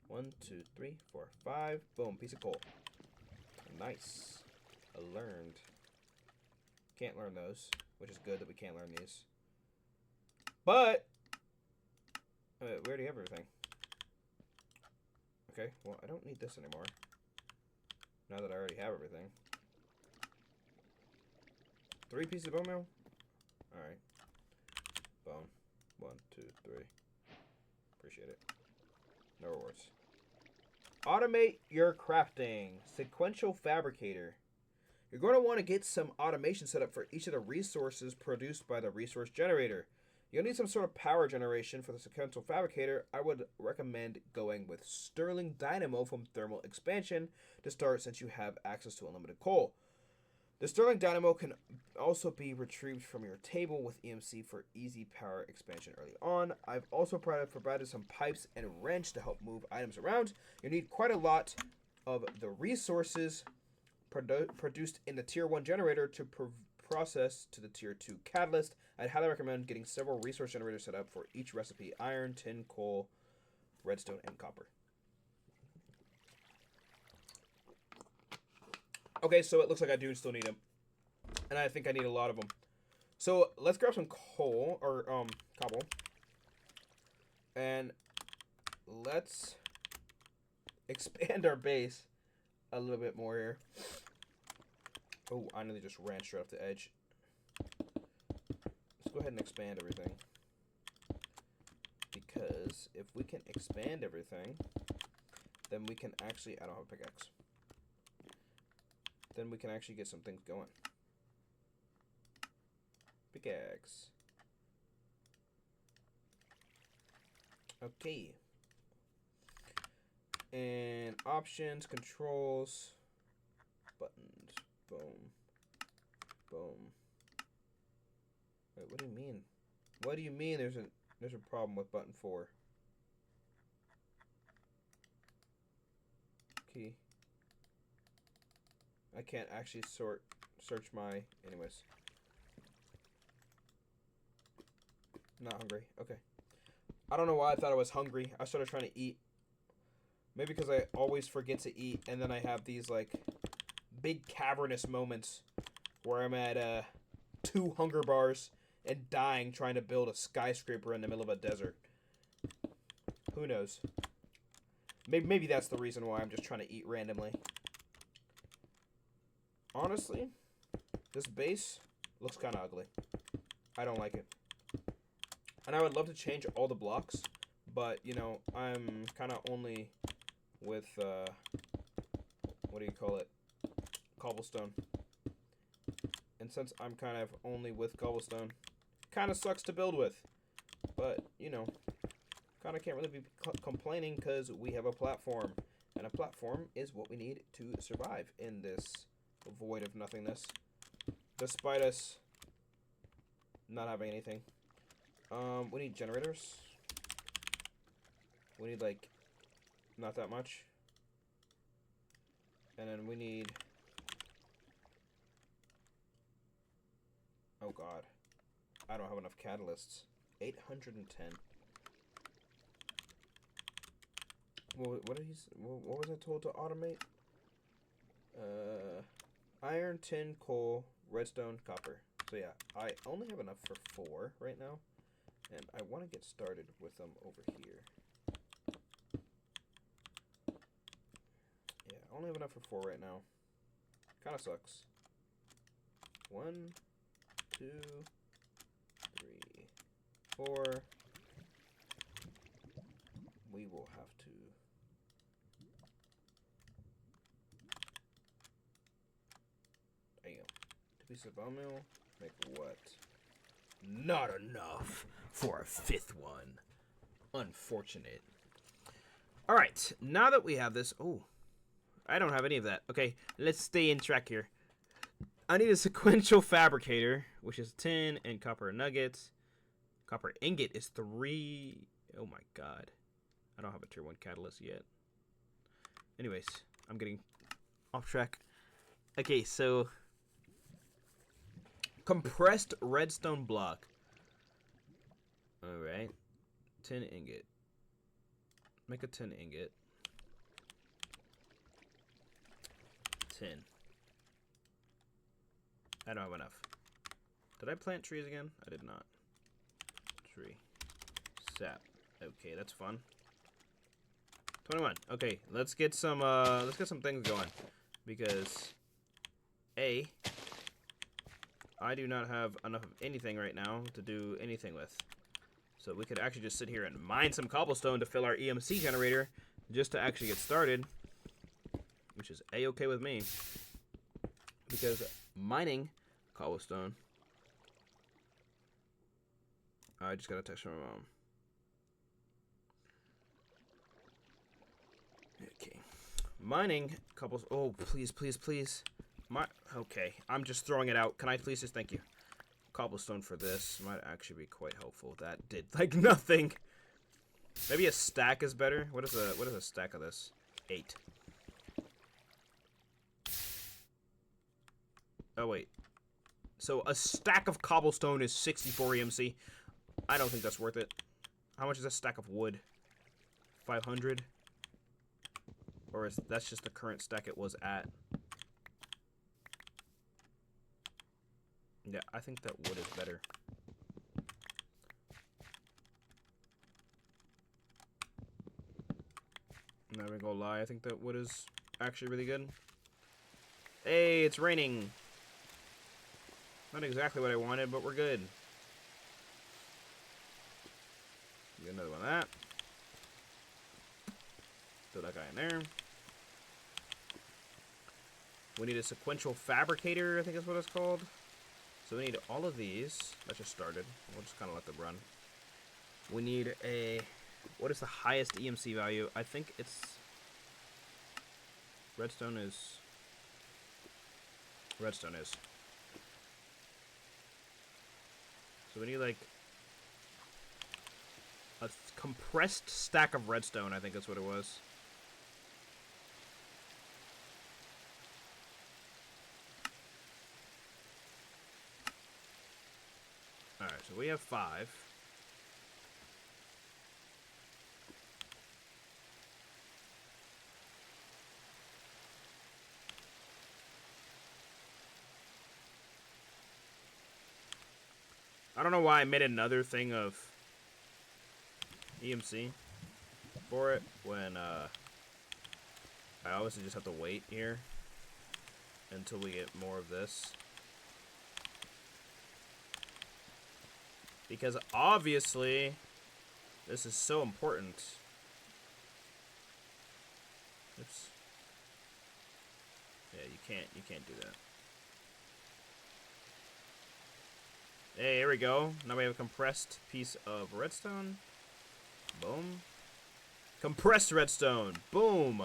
1, 2, 3, 4, 5. Boom, piece of coal. Nice. I learned. Can't learn those, which is good that we can't learn these. But we already have everything. Okay, well, I don't need this anymore. Now that I already have everything. 3 pieces of bone meal? Alright. Bone. 1, 2, 3. Appreciate it. No rewards. Automate your crafting. Sequential fabricator. You're going to want to get some automation set up for each of the resources produced by the resource generator. You'll need some sort of power generation for the sequential fabricator. I would recommend going with Stirling Dynamo from Thermal Expansion to start, since you have access to unlimited coal. The Stirling Dynamo can also be retrieved from your table with EMC for easy power expansion early on. I've also provided some pipes and a wrench to help move items around. You need quite a lot of the resources produced in the Tier 1 generator to process to the Tier 2 catalyst. I'd highly recommend getting several resource generators set up for each recipe: iron, tin, coal, redstone, and copper. Okay, so it looks like I do still need them. And I think I need a lot of them. So let's grab some coal, or cobble. And let's expand our base a little bit more here. Oh, I nearly just ran straight off the edge. Let's go ahead and expand everything. Because if we can expand everything, then we can actually... I don't have a pickaxe. Then we can actually get some things going. Pickaxe. Okay. And options, controls, buttons. Boom. Boom. Wait, what do you mean? What do you mean there's a problem with button 4? Key. I can't actually search my... Anyways. Not hungry. Okay. I don't know why I thought I was hungry. I started trying to eat. Maybe because I always forget to eat, and then I have these, like, big cavernous moments where I'm at 2 hunger bars and dying trying to build a skyscraper in the middle of a desert. Who knows? Maybe that's the reason why I'm just trying to eat randomly. Honestly, this base looks kind of ugly. I don't like it. And I would love to change all the blocks, but, you know, I'm kind of only with, what do you call it? Cobblestone. And since I'm kind of only with cobblestone, kind of sucks to build with. But, you know, kind of can't really be complaining because we have a platform. And a platform is what we need to survive in this void of nothingness. Despite us not having anything. We need generators. We need, like, not that much. And then we need... Oh, God. I don't have enough catalysts. 810. What was I told to automate? Iron, tin, coal, redstone, copper. So, yeah, I only have enough for 4 right now. And I want to get started with them over here. Yeah, I only have enough for 4 right now. Kind of sucks. 1, 2, 3, 4. We will have to... There you go. 2 pieces of bone meal. Make what? Not enough for a 5th one. Unfortunate. Alright, now that we have this... Oh, I don't have any of that. Okay, let's stay in track here. I need a sequential fabricator, which is tin and copper nuggets. Copper ingot is 3... Oh my god. I don't have a tier 1 catalyst yet. Anyways, I'm getting off track. Okay, so... Compressed redstone block. Alright. Tin ingot. Make a tin ingot. Tin. I don't have enough. Did I plant trees again? I did not. Tree. Sap. Okay, that's fun. 21. Okay, let's get some things going. Because I do not have enough of anything right now to do anything with. So we could actually just sit here and mine some cobblestone to fill our EMC generator just to actually get started. Which is A-okay with me. Because mining cobblestone I just got a text from my mom. Okay. Mining. Couples. Oh, please, please, please. Okay. I'm just throwing it out. Can I please just thank you? Cobblestone for this might actually be quite helpful. That did like nothing. Maybe a stack is better. What is a stack of this? 8. Oh wait. So a stack of cobblestone is 64 EMC. I don't think that's worth it. How much is a stack of wood? 500? Or is that's just the current stack it was at? Yeah, I think that wood is better. I'm not even gonna lie, I think that wood is actually really good. Hey, it's raining. Not exactly what I wanted, but we're good. Get another one of that. Throw that guy in there. We need a sequential fabricator, I think is what it's called. So we need all of these. That just started. We'll just kind of let them run. We need a... What is the highest EMC value? I think it's... Redstone is... Redstone is. So we need like... a compressed stack of redstone, I think that's what it was. Alright, so we have 5. I don't know why I made another thing of EMC for it when I obviously just have to wait here until we get more of this. Because obviously this is so important. Oops. Yeah, you can't do that. Hey, here we go. Now we have a compressed piece of redstone. Boom. Compressed redstone. Boom.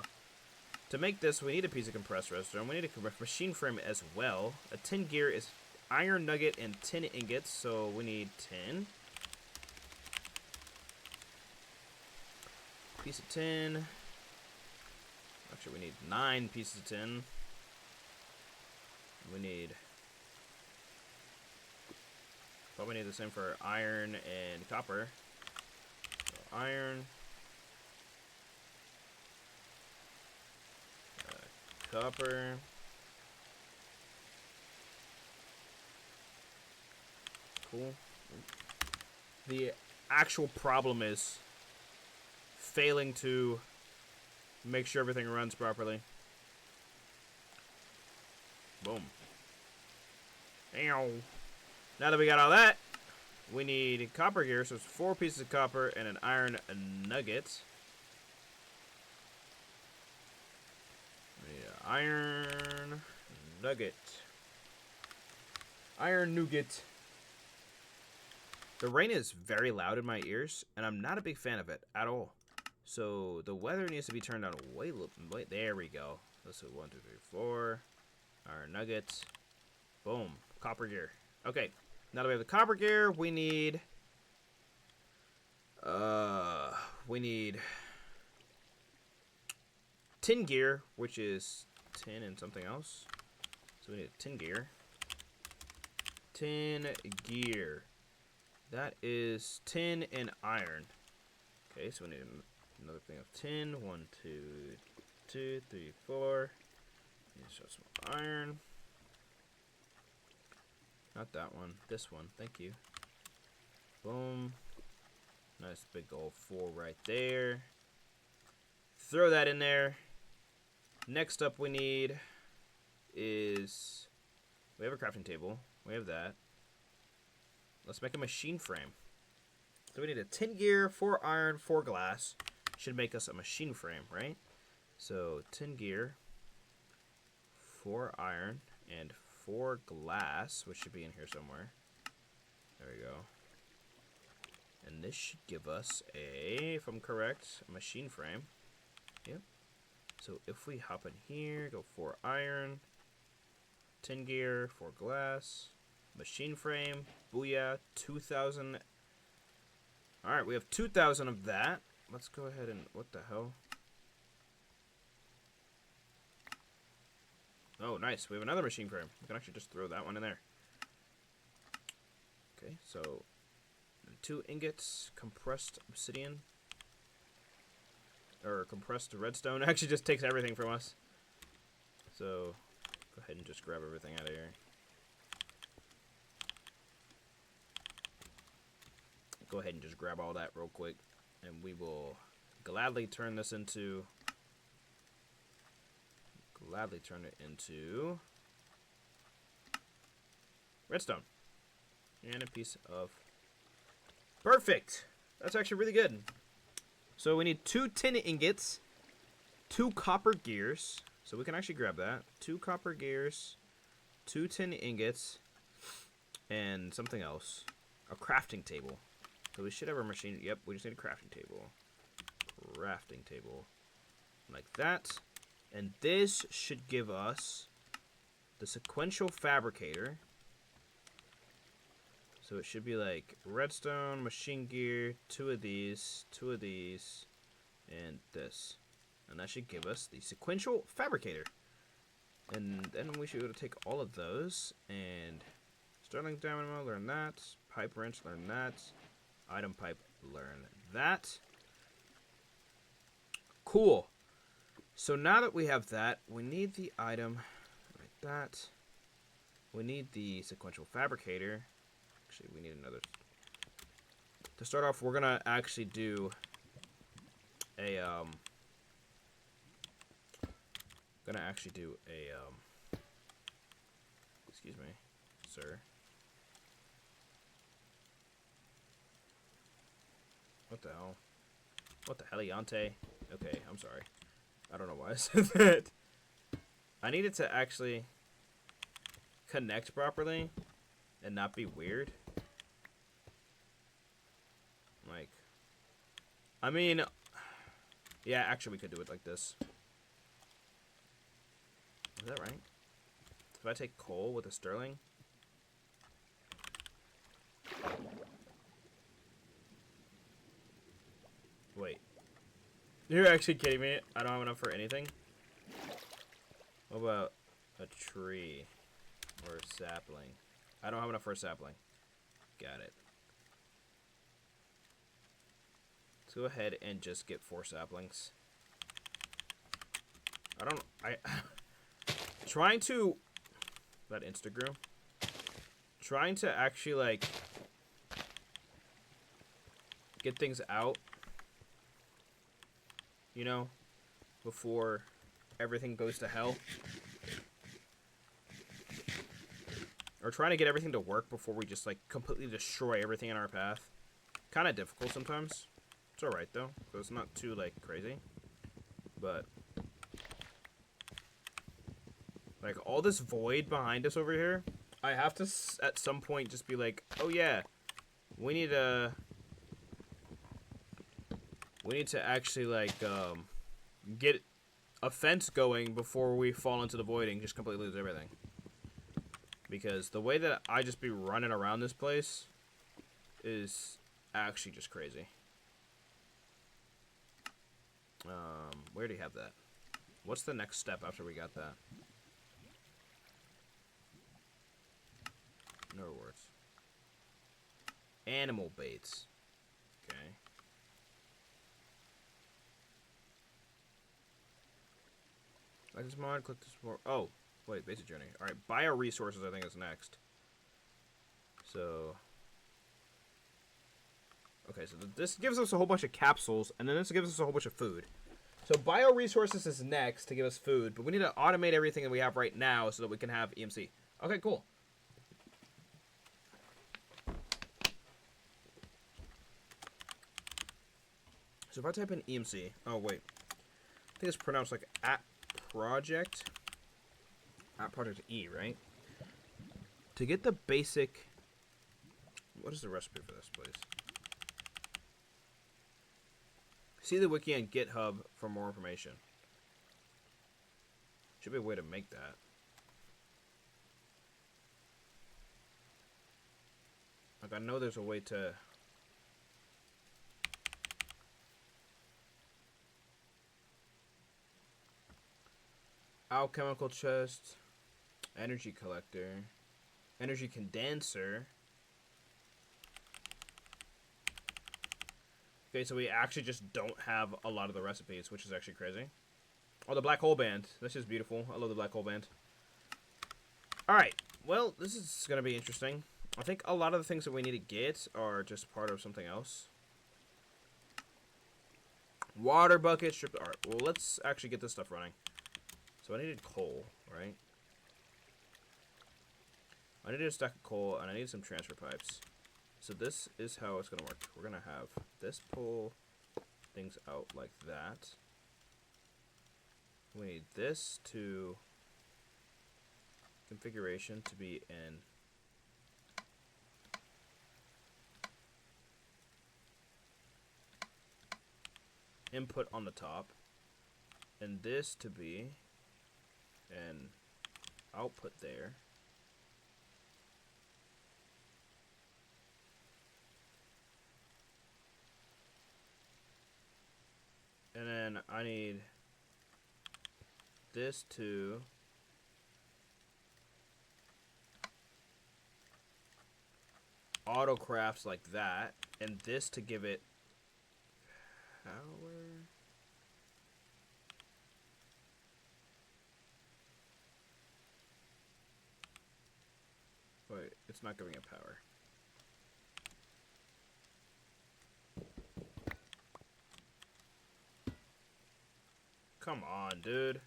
To make this, we need a piece of compressed redstone. We need a machine frame as well. A tin gear is iron nugget and tin ingots, so we need 10. Piece of tin. Actually, we need 9 pieces of tin. We need... Probably need the same for iron and copper. So iron. Copper. Cool. The actual problem is failing to make sure everything runs properly. Boom. Ow. Now that we got all that, we need copper gear, so it's 4 pieces of copper and an iron nugget. We need an iron nugget. Iron nougat. The rain is very loud in my ears, and I'm not a big fan of it at all. So the weather needs to be turned down way. There we go. Let's do 1, 2, 3, 4. Iron nuggets. Boom. Copper gear. Okay. Now that we have the copper gear, we need tin gear, which is tin and something else. So we need tin gear. Tin gear. That is tin and iron. Okay, so we need another thing of tin. 1, 2, 3, 4. Show some iron. Not that one. This one. Thank you. Boom. Nice big old 4 right there. Throw that in there. Next up we need is... We have a crafting table. We have that. Let's make a machine frame. So we need a tin gear, 4 iron, 4 glass. Should make us a machine frame, right? So tin gear, 4 iron, and 4 glass, which should be in here somewhere. There we go. And this should give us a, if I'm correct, a machine frame. Yep. So if we hop in here, go 4 iron, 10 gear, 4 glass, machine frame, booyah, 2,000. Alright, we have 2,000 of that. Let's go ahead and, what the hell? Oh, nice. We have another machine frame. We can actually just throw that one in there. Okay, so 2 ingots, compressed obsidian, or compressed redstone. Actually just takes everything from us. So go ahead and just grab everything out of here. Go ahead and just grab all that real quick, and we will gladly turn this into, redstone. And a piece of, perfect! That's actually really good. So we need 2 tin ingots, 2 copper gears, so we can actually grab that. 2 copper gears, 2 tin ingots, and something else. A crafting table. So we should have our machine. Yep, we just need a crafting table. Crafting table. Like that. And this should give us the sequential fabricator. So it should be like redstone, machine gear, 2 of these, and this. And that should give us the sequential fabricator. And then we should be able to take all of those and sterling dynamo, learn that. Pipe wrench, learn that. Item pipe, learn that. Cool. So now that we have that, we need the item like that. We need the sequential fabricator. Actually, we need another. To start off, we're gonna actually do a excuse me, sir. What the hell? What the heliante? Okay, I'm sorry. I don't know why I said that. I needed to actually connect properly and not be weird. Like, I mean, yeah, actually we could do it like this. Is that right? If I take coal with a sterling? Wait. You're actually kidding me? I don't have enough for anything? What about a tree? Or a sapling? I don't have enough for a sapling. Got it. Let's go ahead and just get 4 saplings. Trying to... That Instagram? Trying to actually, like... get things out. You know? Before everything goes to hell. Or trying to get everything to work before we just, like, completely destroy everything in our path. Kind of difficult sometimes. It's alright, though. So it's not too, like, crazy. But... like, all this void behind us over here, I have to, at some point, just be like, oh, yeah, we need to actually, like, get a fence going before we fall into the void and just completely lose everything. Because the way that I just be running around this place is actually just crazy. Where do you have that? What's the next step after we got that? No words. Animal baits. Okay. Like this mod, click this more. Oh, wait, basic journey. Alright, bioresources I think is next. So. Okay, so this gives us a whole bunch of capsules, and then this gives us a whole bunch of food. So bioresources is next to give us food, but we need to automate everything that we have right now so that we can have EMC. Okay, cool. So if I type in EMC, oh wait, I think it's pronounced like @project E, right? To get the basic, what is the recipe for this, please? See the wiki on GitHub for more information. Should be a way to make that. Like, I know there's a way to... Alchemical chest. Energy collector. Energy condenser. Okay, so we actually just don't have a lot of the recipes, which is actually crazy. Oh, the black hole band. This is beautiful. I love the black hole band. Alright, well, this is going to be interesting. I think a lot of the things that we need to get are just part of something else. Water bucket, stripped. Alright, well, let's actually get this stuff running. So I needed coal, right? I needed a stack of coal, and I need some transfer pipes. So this is how it's going to work. We're going to have this pull things out like that. We need this to configuration to be in input on the top, and this to be an output there. And then I need this to auto crafts like that, and this to give it power. Wait, it's not giving it power. Come on, dude.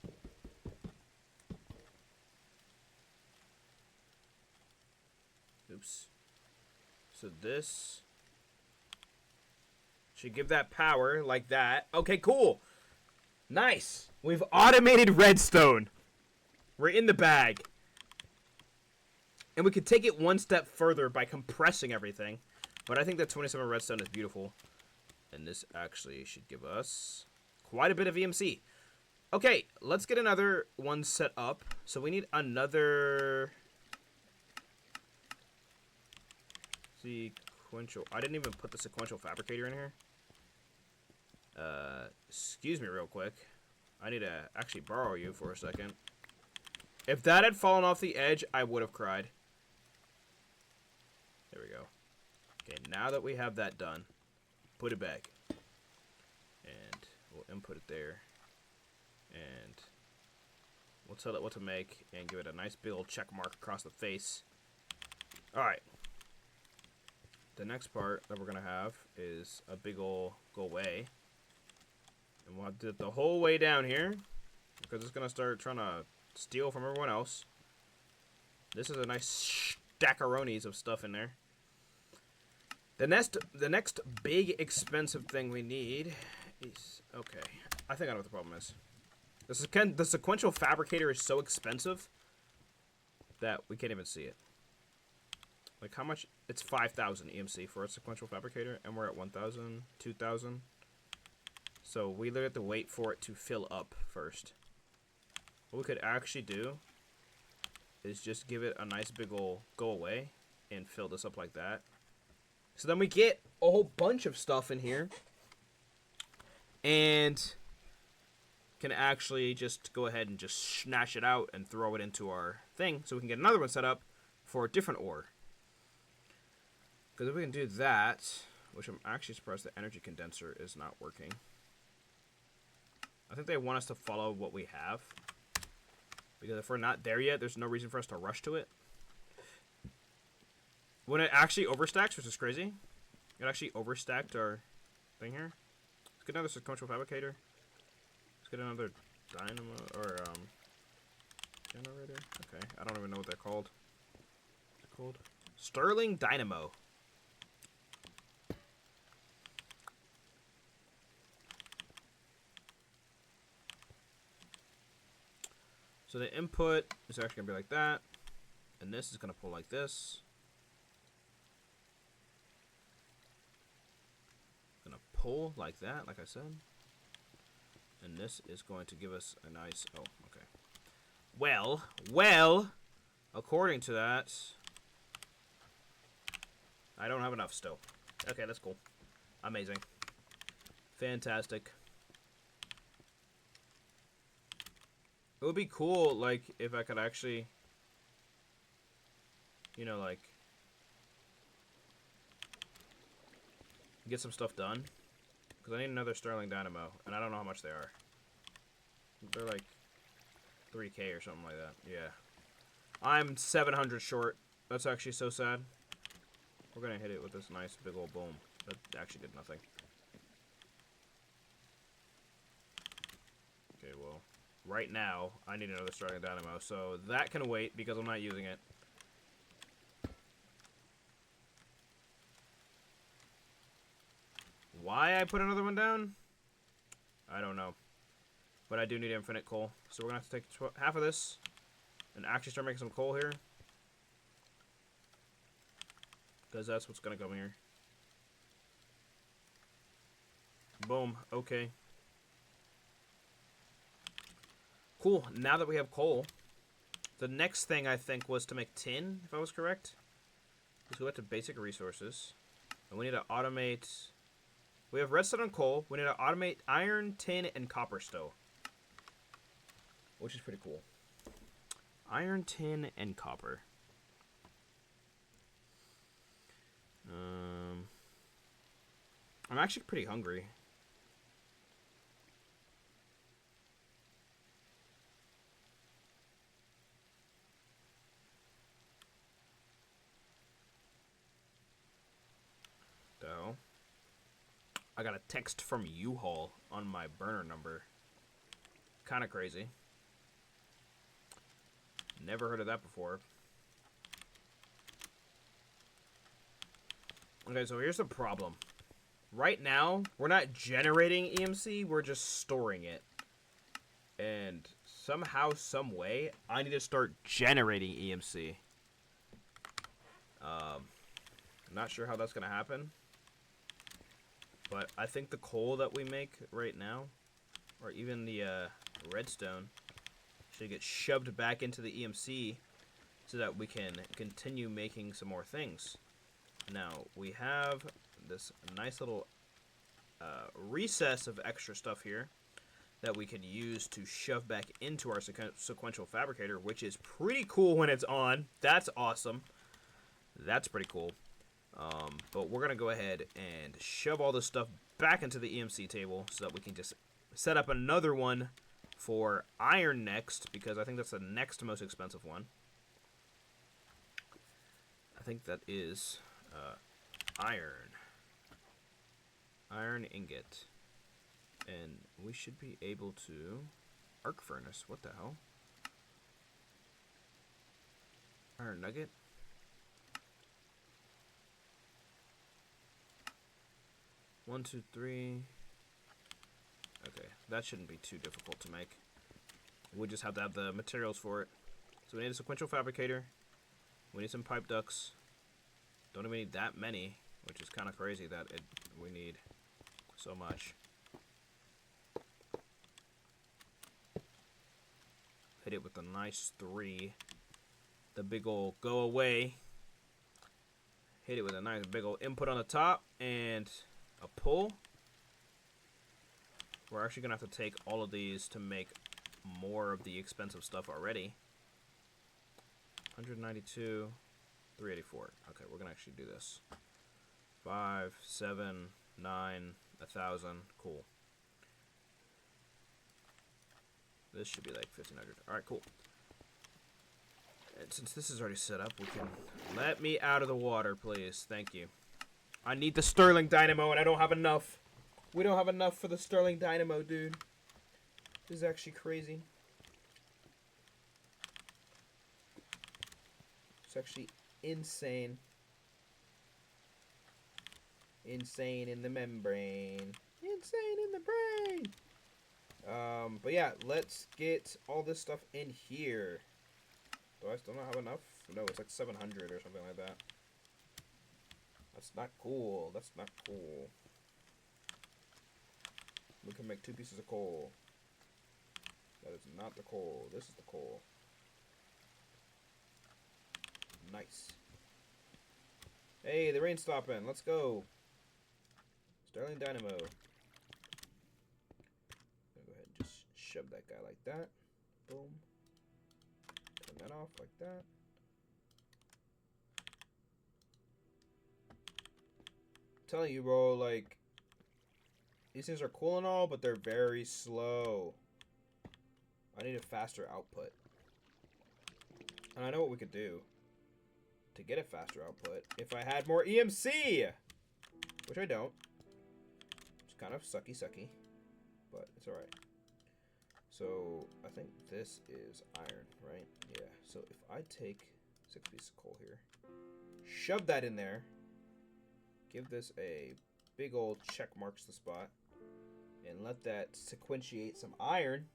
Oops. So this should give that power like that. Okay, cool. Nice. We've automated redstone. We're in the bag. And we could take it one step further by compressing everything. But I think that 27 redstone is beautiful. And this actually should give us quite a bit of EMC. Okay, let's get another one set up. So we need another sequential. I didn't even put the sequential fabricator in here. Excuse me real quick. I need to actually borrow you for a second. If that had fallen off the edge, I would have cried. There we go. Okay, now that we have that done, put it back. And we'll input it there. And we'll tell it what to make and give it a nice big old check mark across the face. Alright. The next part that we're going to have is a big old go away. And we'll have to do it the whole way down here, because it's going to start trying to steal from everyone else. This is a nice stackaroonies of stuff in there. The next big expensive thing we need is... Okay, I think I know what the problem is. The sequential fabricator is so expensive that we can't even see it. Like, how much? It's 5,000 EMC for a sequential fabricator, and we're at 1,000, 2,000. So we literally have to wait for it to fill up first. What we could actually do is just give it a nice big ol' go away and fill this up like that. So then we get a whole bunch of stuff in here. And can actually just go ahead and just snatch it out and throw it into our thing, so we can get another one set up for a different ore. Because if we can do that, which I'm actually surprised the energy condenser is not working. I think they want us to follow what we have. Because if we're not there yet, there's no reason for us to rush to it. When it actually overstacks, which is crazy. It actually overstacked our thing here. Let's get another sequential fabricator. Let's get another dynamo, or, generator. Okay, I don't even know what they're called. What's it called? Sterling Dynamo. So the input is actually going to be like that. And this is going to pull like this. Going to coal like that, like I said. And this is going to give us a nice... Oh, okay. Well, according to that, I don't have enough still. Okay, that's cool. Amazing. Fantastic. It would be cool, like, if I could actually, you know, like, get some stuff done. Because I need another Sterling Dynamo, and I don't know how much they are. They're like 3K or something like that. Yeah. I'm 700 short. That's actually so sad. We're going to hit it with this nice big old boom. That actually did nothing. Okay, well, right now, I need another Sterling Dynamo, so that can wait because I'm not using it. Why I put another one down? I don't know. But I do need infinite coal. So we're going to have to take half of this and actually start making some coal here. Because that's what's going to come here. Boom. Okay. Cool. Now that we have coal, the next thing I think was to make tin, if I was correct. Let's go back to basic resources. And we need to automate... We have redstone and coal. We need to automate iron, tin, and copper still. Which is pretty cool. Iron, tin, and copper. I'm actually pretty hungry. So, I got a text from U-Haul on my burner number. Kind of crazy. Never heard of that before. Okay, so here's the problem. Right now, we're not generating EMC, we're just storing it. And somehow, some way, I need to start generating EMC. I'm not sure how that's going to happen. But I think the coal that we make right now, or even the redstone, should get shoved back into the EMC so that we can continue making some more things. Now, we have this nice little recess of extra stuff here that we can use to shove back into our sequential fabricator, which is pretty cool when it's on. That's awesome. That's pretty cool. But we're going to go ahead and shove all this stuff back into the EMC table so that we can just set up another one for iron next, because I think that's the next most expensive one. I think that is iron. Iron ingot. And we should be able to... Arc furnace, what the hell? Iron nugget? One, two, three. Okay, that shouldn't be too difficult to make. We just have to have the materials for it. So we need a sequential fabricator. We need some pipe ducts. Don't even need that many, which is kind of crazy that we need so much. Hit it with a nice 3. The big ol' go away. Hit it with a nice big ol' input on the top and a pull. We're actually gonna have to take all of these to make more of the expensive stuff already. 192, 384. Okay, we're gonna actually do this. 5, 7, 9, 1,000. Cool. This should be like 1,500. Alright, cool. And since this is already set up, we can... Let me out of the water, please. Thank you. I need the Sterling Dynamo, and I don't have enough. We don't have enough for the Sterling Dynamo, dude. This is actually crazy. It's actually insane. Insane in the membrane. Insane in the brain. But yeah, let's get all this stuff in here. Do I still not have enough? No, it's like 700 or something like that. That's not cool. That's not cool. We can make 2 pieces of coal. That is not the coal. This is the coal. Nice. Hey, the rain's stopping. Let's go. Sterling Dynamo. Gonna go ahead and just shove that guy like that. Boom. Turn that off like that. I'm telling you, bro, like, these things are cool and all, but they're very slow. I need a faster output. And I know what we could do to get a faster output if I had more EMC! Which I don't. It's kind of sucky, but it's alright. So, I think this is iron, right? Yeah, so if I take 6 pieces of coal here, shove that in there, give this a big old check marks the spot, and let that sequentiate some iron,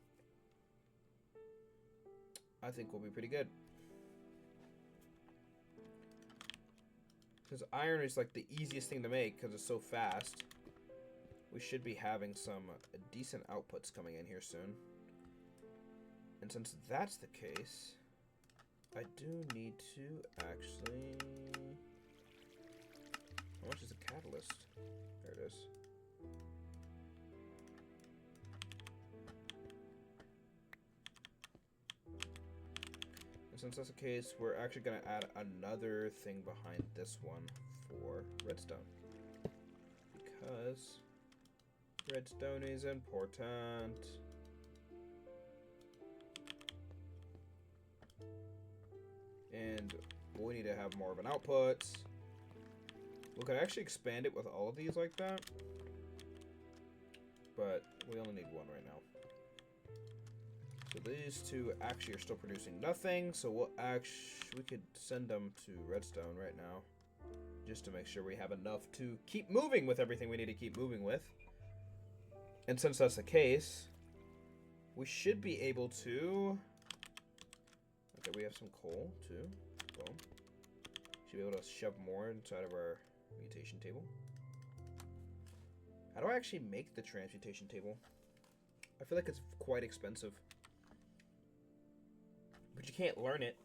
I think we'll be pretty good. Since iron is like the easiest thing to make because it's so fast, we should be having some decent outputs coming in here soon. And since that's the case, I do need to actually... How much is a catalyst? There it is. And since that's the case, we're actually going to add another thing behind this one for redstone. Because redstone is important. And we need to have more of an output. We could actually expand it with all of these like that. But we only need one right now. So these two actually are still producing nothing. So we could send them to redstone right now. Just to make sure we have enough to keep moving with everything we need to keep moving with. And since that's the case, we should be able to... Okay, we have some coal too. Boom. Should be able to shove more inside of our mutation table. How do I actually make the transmutation table? I feel like it's quite expensive. But you can't learn it.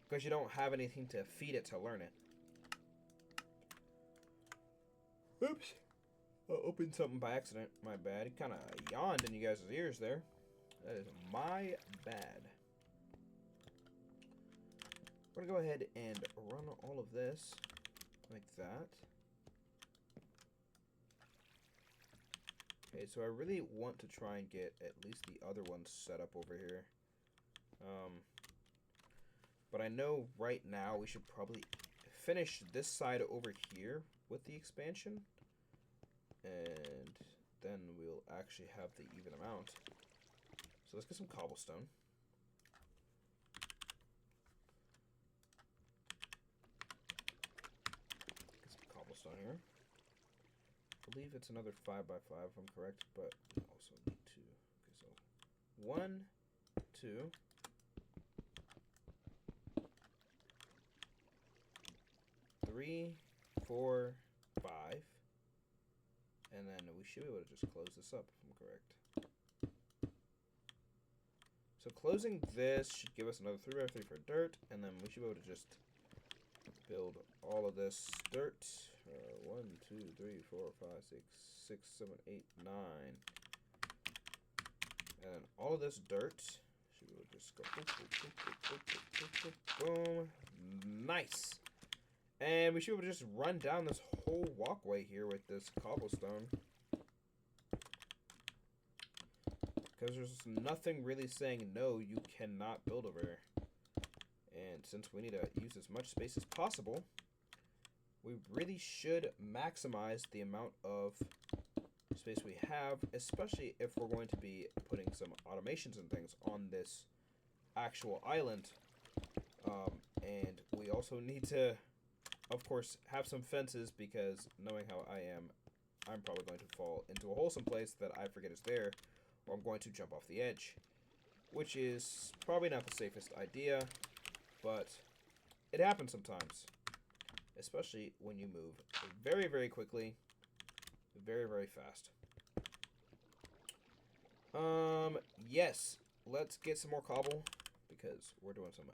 Because you don't have anything to feed it to learn it. Oops. I opened something by accident. My bad. It kind of yawned in you guys' ears there. That is my bad. We're going to go ahead and run all of this like that. Okay, so I really want to try and get at least the other ones set up over here. But I know right now we should probably finish this side over here with the expansion. And then we'll actually have the even amount. So let's get some cobblestone. Get some cobblestone here. I believe it's another 5 by 5 if I'm correct, but we also need 2. Okay, so 1, 2. 3, 4, 5. And then we should be able to just close this up if I'm correct. So closing this should give us another 3 by 3 for dirt, and then we should be able to just build all of this dirt. 1, 2, 3, 4, 5, 6, 7, 8, 9. And then all of this dirt should be able to just go boom, boom, boom, boom, boom. Nice. And we should be able to just run down this whole walkway here with this cobblestone. Because there's nothing really saying, no, you cannot build over here. And since we need to use as much space as possible, we really should maximize the amount of space we have, especially if we're going to be putting some automations and things on this actual island. And we also need to, of course, have some fences, because knowing how I am, I'm probably going to fall into a hole someplace that I forget is there, or I'm going to jump off the edge, which is probably not the safest idea, but it happens sometimes, especially when you move very, very quickly, very, very fast. yes, let's get some more cobble because we're doing some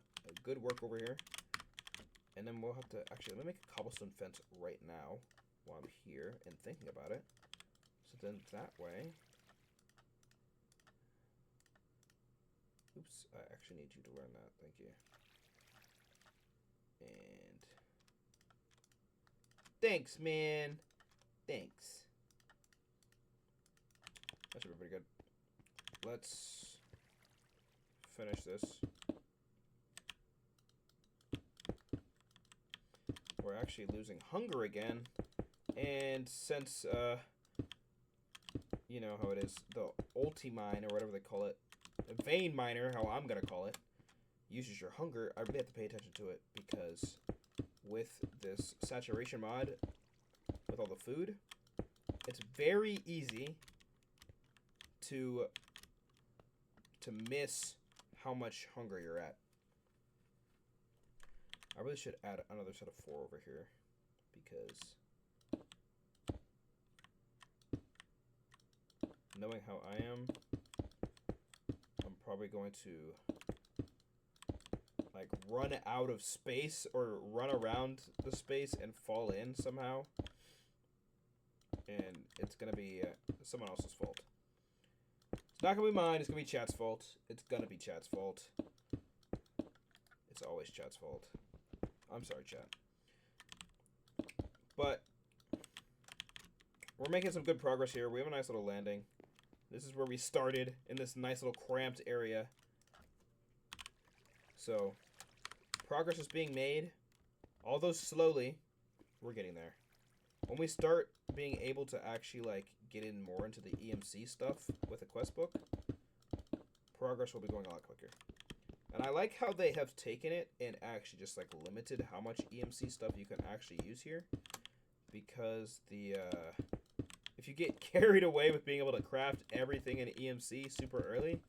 good work over here. And then we'll have to actually let me make a cobblestone fence right now while I'm here and thinking about it. So then that way. Oops, I actually need you to learn that. Thank you. And thanks, man. Thanks. That should be pretty good. Let's finish this. We're actually losing hunger again. And since, you know how it is, the ulti mine, or whatever they call it, the vein miner, how I'm gonna call it, uses your hunger, I really have to pay attention to it, because with this saturation mod, with all the food, it's very easy to miss how much hunger you're at. I really should add another set of 4 over here, because knowing how I am, I'm probably going to like run out of space or run around the space and fall in somehow, and it's gonna be someone else's fault. It's not gonna be mine. It's gonna be chat's fault. It's gonna be chat's fault. It's always chat's fault. I'm sorry, chat. But we're making some good progress here. We have a nice little landing. This is where we started, in this nice little cramped area. So, progress is being made. Although slowly, we're getting there. When we start being able to actually, like, get in more into the EMC stuff with the quest book, progress will be going a lot quicker. And I like how they have taken it and actually just, like, limited how much EMC stuff you can actually use here. Because the, if you get carried away with being able to craft everything in EMC super early,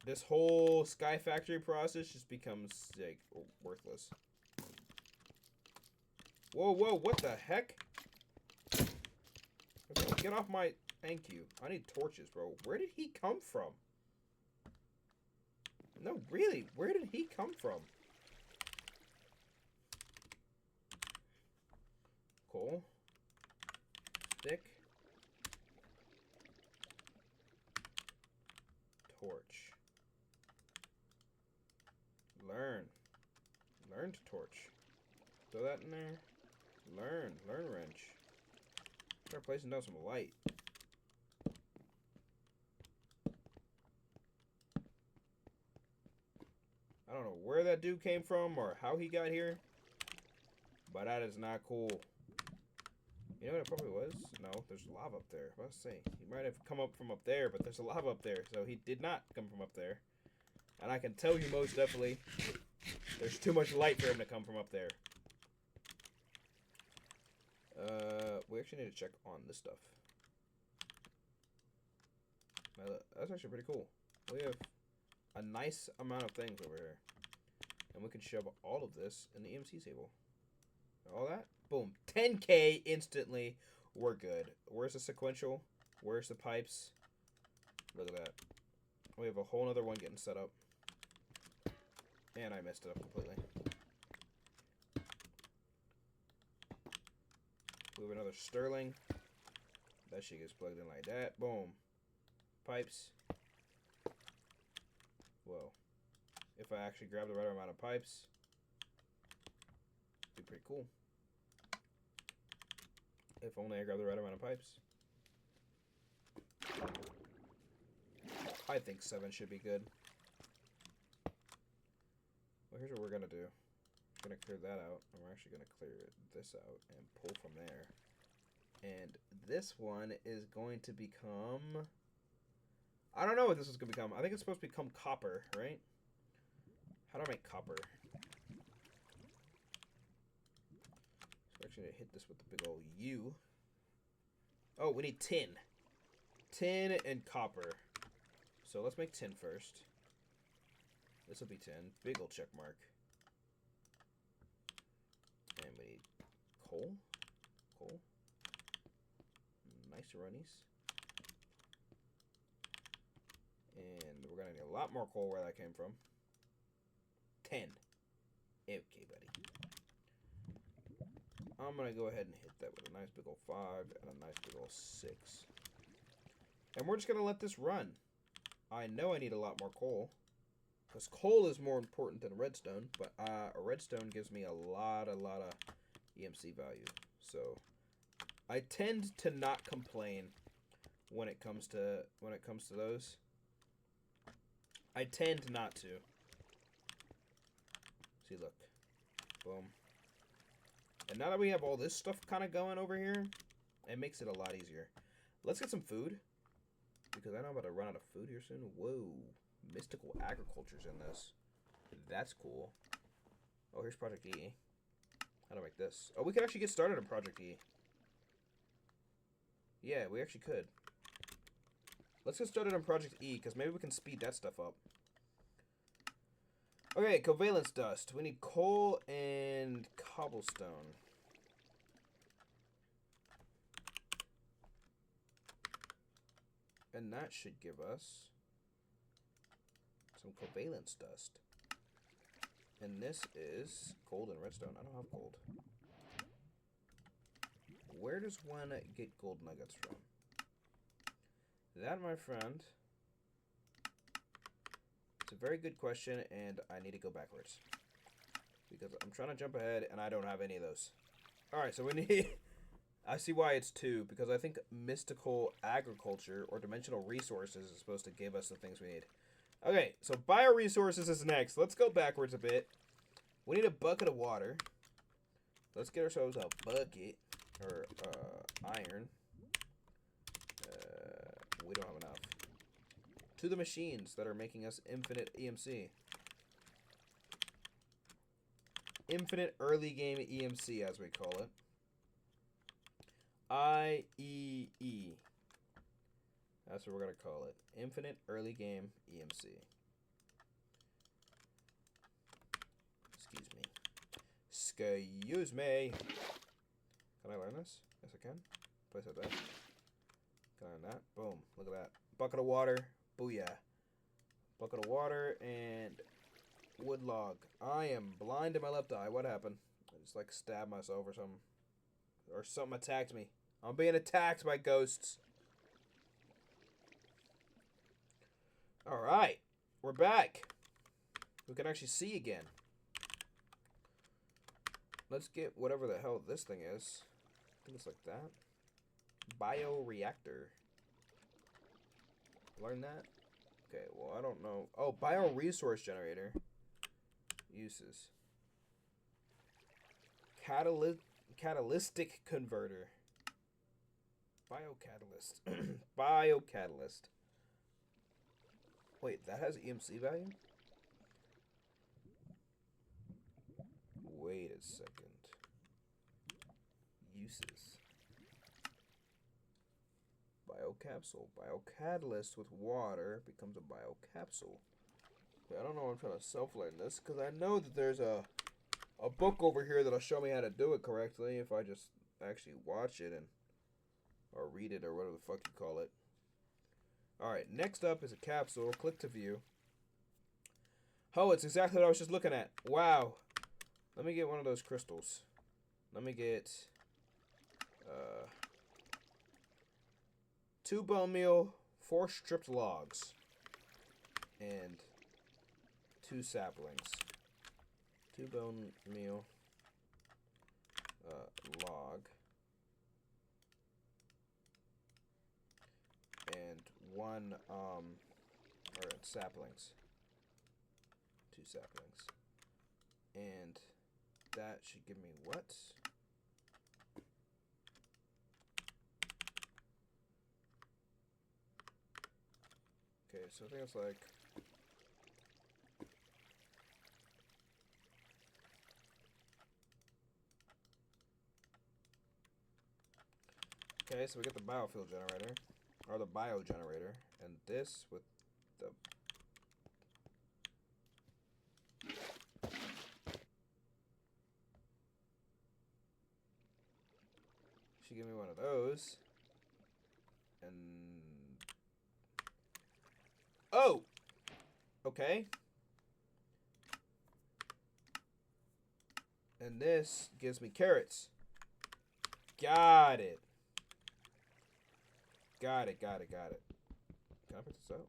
this whole Sky Factory process just becomes, like, worthless. Whoa, whoa, what the heck? Okay, get off my... Thank you. I need torches, bro. Where did he come from? No, really, where did he come from? Coal. Stick. Torch. Learn. Learn to torch. Throw that in there. Learn. Learn wrench. Start placing down some light. I don't know where that dude came from or how he got here, but that is not cool. You know what it probably was? No, there's lava up there. Let's see. He might have come up from up there, but there's a lava up there, so he did not come from up there. And I can tell you most definitely, there's too much light for him to come from up there. We actually need to check on this stuff. That's actually pretty cool. We have a nice amount of things over here. And we can shove all of this in the EMC table. All that? Boom. 10K instantly. We're good. Where's the sequential? Where's the pipes? Look at that. We have a whole other one getting set up. And I messed it up completely. We have another Sterling. That shit gets plugged in like that. Boom. Pipes. Whoa. If I actually grab the right amount of pipes, it'd be pretty cool. If only I grab the right amount of pipes. I think 7 should be good. Well, here's what we're gonna do. We're gonna clear that out, and we're actually gonna clear this out and pull from there. And this one is going to become... I don't know what this is going to become. I think it's supposed to become copper, right? How do I make copper? So we're actually going to hit this with the big old U. Oh, we need tin. Tin and copper. So let's make tin first. This will be tin. Big old check mark. And we need coal. Coal. Nice runnies. gonna need a lot more coal where that came from. 10. Okay, buddy. I'm gonna go ahead and hit that with a nice big old 5 and a nice big old 6. And we're just gonna let this run. I know I need a lot more coal. Because coal is more important than redstone, but a redstone gives me a lot of EMC value. So I tend to not complain when it comes to those. I tend not to. See, look. Boom. And now that we have all this stuff kind of going over here, it makes it a lot easier. Let's get some food. Because I know I'm about to run out of food here soon. Whoa. Mystical agriculture's in this. That's cool. Oh, here's Project E. How do I make this? Oh, we could actually get started on Project E. Yeah, we actually could. Let's get started on Project E, because maybe we can speed that stuff up. Okay, covalence dust. We need coal and cobblestone. And that should give us some covalence dust. And this is gold and redstone. I don't have gold. Where does one get gold nuggets from? That, my friend, it's a very good question, and I need to go backwards. Because I'm trying to jump ahead, and I don't have any of those. Alright, so we need... I see why it's 2, because I think mystical agriculture or dimensional resources is supposed to give us the things we need. Okay, so bioresources is next. Let's go backwards a bit. We need a bucket of water. Let's get ourselves a bucket, or iron. We don't have enough. To the machines that are making us infinite EMC. Infinite early game EMC, as we call it. IEE. That's what we're going to call it. Infinite early game EMC. Excuse me. Excuse me. Can I learn this? Yes, I can. Place it there. Can I learn that? Boom. Look at that. Bucket of water. Booyah. Bucket of water and wood log. I am blind in my left eye. What happened? I just like stabbed myself or something. Or something attacked me. I'm being attacked by ghosts. Alright. We're back. We can actually see again. Let's get whatever the hell this thing is. I think it's like that. Bioreactor. Learn that? Okay, well, I don't know. Oh, bioresource generator. Uses. Catalytic converter. Biocatalyst. Biocatalyst. Wait, that has EMC value? Wait a second. Uses. Biocapsule. Biocatalyst with water becomes a biocapsule. Okay, I don't know if I'm trying to self-learn this, because I know that there's a book over here that'll show me how to do it correctly if I just actually watch it and or read it or whatever the fuck you call it. Alright, next up is a capsule. Click to view. Oh, it's exactly what I was just looking at. Wow. Let me get one of those crystals. Let me get 2 bone meal, 4 stripped logs, and 2 saplings. 2 bone meal, log, and 1 or saplings. 2 saplings. And that should give me what? Okay, so I think it's like okay, so we get the biofuel generator, or the bio generator, and this with the she give me one of those, and oh, Okay. And this gives me carrots. Got it. Got it. Can I put this out?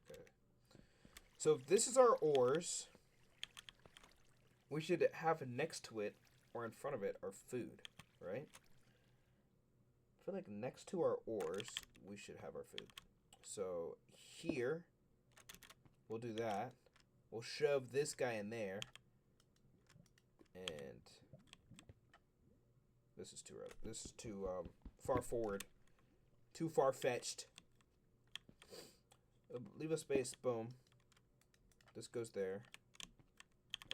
Okay. So if this is our ores, we should have next to it, or in front of it, our food, right? I feel like next to our ores, we should have our food. So here, we'll do that. We'll shove this guy in there. And this is too far forward. Too far-fetched. Leave a space, boom. This goes there.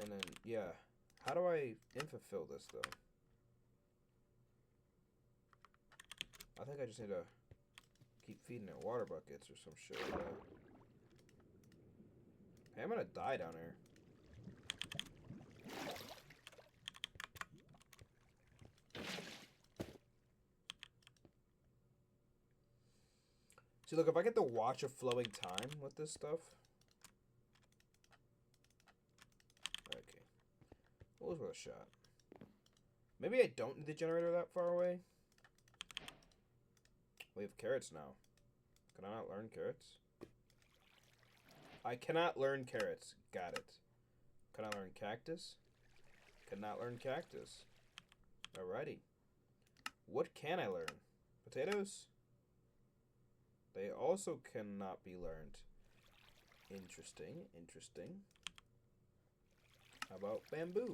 And then, yeah. How do I infill this, though? I think I just need to keep feeding it water buckets or some shit like that. Hey, I'm gonna die down here. See, look, if I get to watch a flowing time with this stuff. Okay. What was worth a shot? Maybe I don't need the generator that far away. We have carrots now. Can I not learn carrots? I cannot learn carrots. Got it. Can I learn cactus? Cannot learn cactus. Alrighty. What can I learn? Potatoes? They also cannot be learned. Interesting. How about bamboo?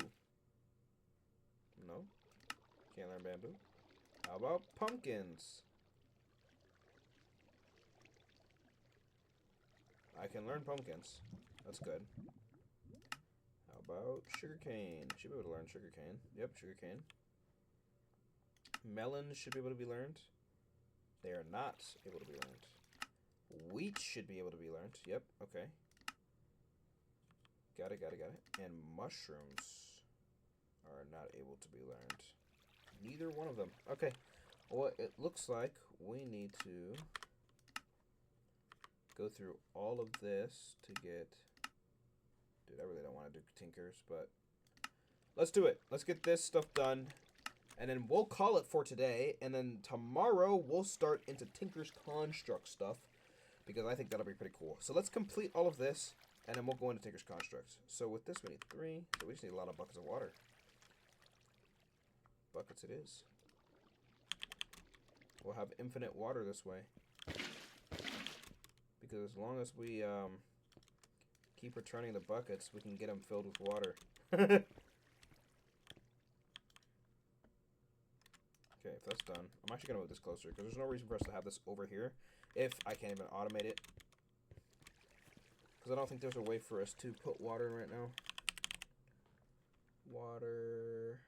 No. Can't learn bamboo. How about pumpkins? I can learn pumpkins. That's good. How about sugarcane? Should be able to learn sugarcane. Yep, sugarcane. Melons should be able to be learned. They are not able to be learned. Wheat should be able to be learned. Yep, okay. Got it. And mushrooms are not able to be learned. Neither one of them. Okay. Well, it looks like we need to go through all of this to get... Dude, I really don't want to do tinkers, but... Let's do it. Let's get this stuff done. And then we'll call it for today. And then tomorrow we'll start into Tinker's Construct stuff. Because I think that'll be pretty cool. So let's complete all of this. And then we'll go into Tinker's Constructs. So with this we need 3. So we just need a lot of buckets of water. Buckets it is. We'll have infinite water this way. Because as long as we keep returning the buckets, we can get them filled with water. Okay, if that's done, I'm actually going to move this closer, because there's no reason for us to have this over here if I can't even automate it. Because I don't think there's a way for us to put water in right now. Water.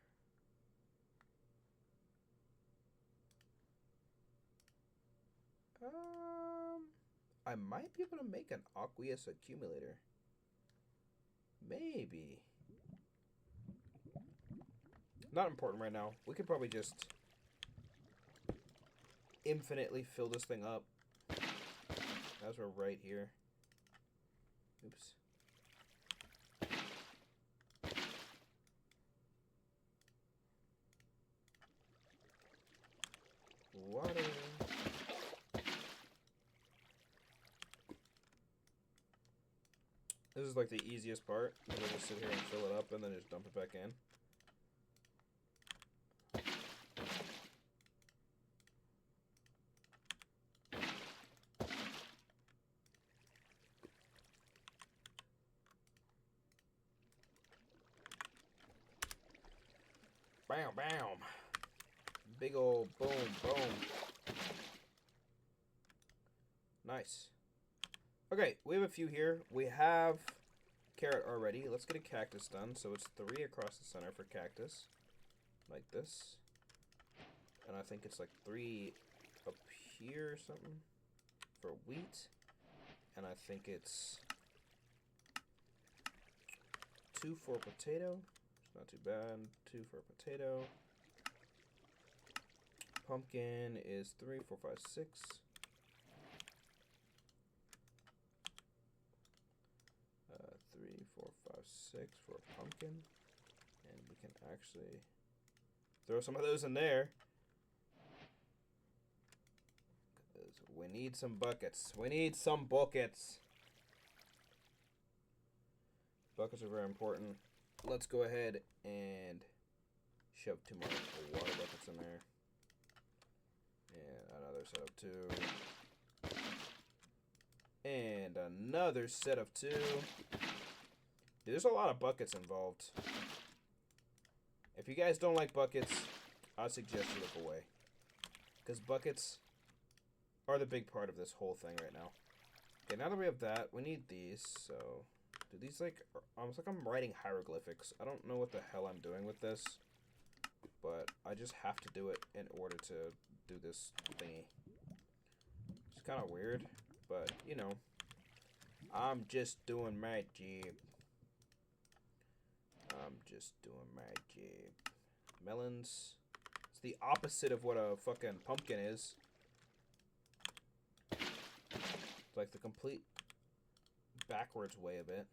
I might be able to make an aqueous accumulator. Maybe. Not important right now. We could probably just infinitely fill this thing up. As we're right here. Oops. Water. This is like the easiest part. We'll just sit here and fill it up and then just dump it back in. Bam, bam. Big old boom, boom. Nice. Okay, we have a few here. We have carrot already. Let's get a cactus done. So it's 3 across the center for cactus. Like this. And I think it's like 3 up here or something for wheat. And I think it's 2 for potato. It's not too bad. 2 for potato. Pumpkin is 3, 4, 5, 6. 6 for a pumpkin. And we can actually throw some of those in there. We need some buckets. We need some buckets. Buckets are very important. Let's go ahead and shove 2 more water buckets in there. And another set of 2. And another set of 2. There's a lot of buckets involved. If you guys don't like buckets, I suggest you look away. Because buckets are the big part of this whole thing right now. Okay, now that we have that, we need these. So, do these like, almost like I'm writing hieroglyphics. I don't know what the hell I'm doing with this. But I just have to do it in order to do this thingy. It's kind of weird, but you know, I'm just doing my job. I'm just doing my job. Melons. It's the opposite of what a fucking pumpkin is. It's like the complete backwards way of it.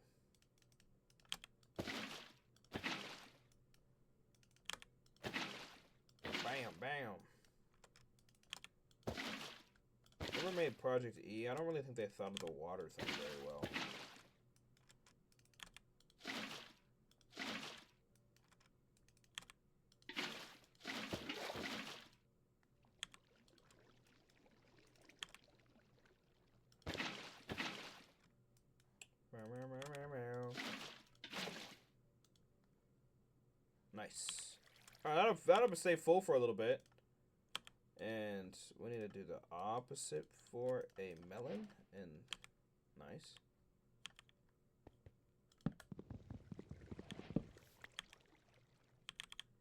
Bam, bam. Whoever made Project E, I don't really think they thought of the water thing very well. Nice. Alright, that'll stay full for a little bit. And we need to do the opposite for a melon. And nice.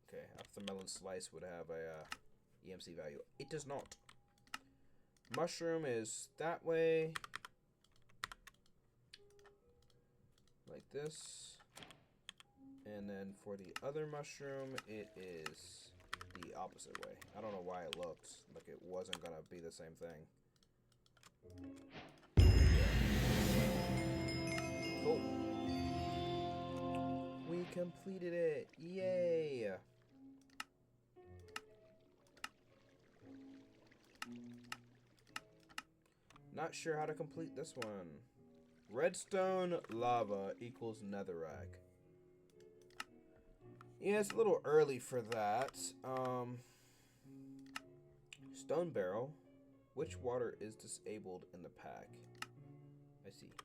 Okay, after the melon slice would have a EMC value. It does not. Mushroom is that way. Like this. And then for the other mushroom, it is the opposite way. I don't know why it looked like it wasn't gonna be the same thing. Cool. We completed it. Yay! Not sure how to complete this one. Redstone lava equals netherrack. Yeah, it's a little early for that. Stone barrel. Which water is disabled in the pack? I see.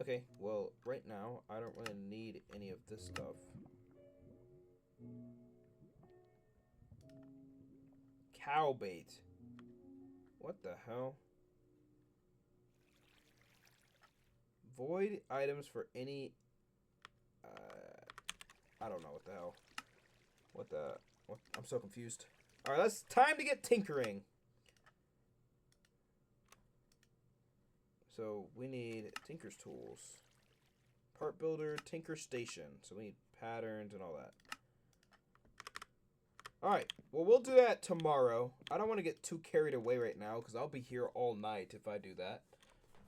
Okay, well, right now, I don't really need any of this stuff. Cow bait. What the hell? Void items for any... I don't know what the hell. What? I'm so confused. Alright, it's time to get tinkering. So, we need Tinker's Tools. Part Builder, Tinker Station. So, we need patterns and all that. Alright, well, we'll do that tomorrow. I don't want to get too carried away right now, because I'll be here all night if I do that.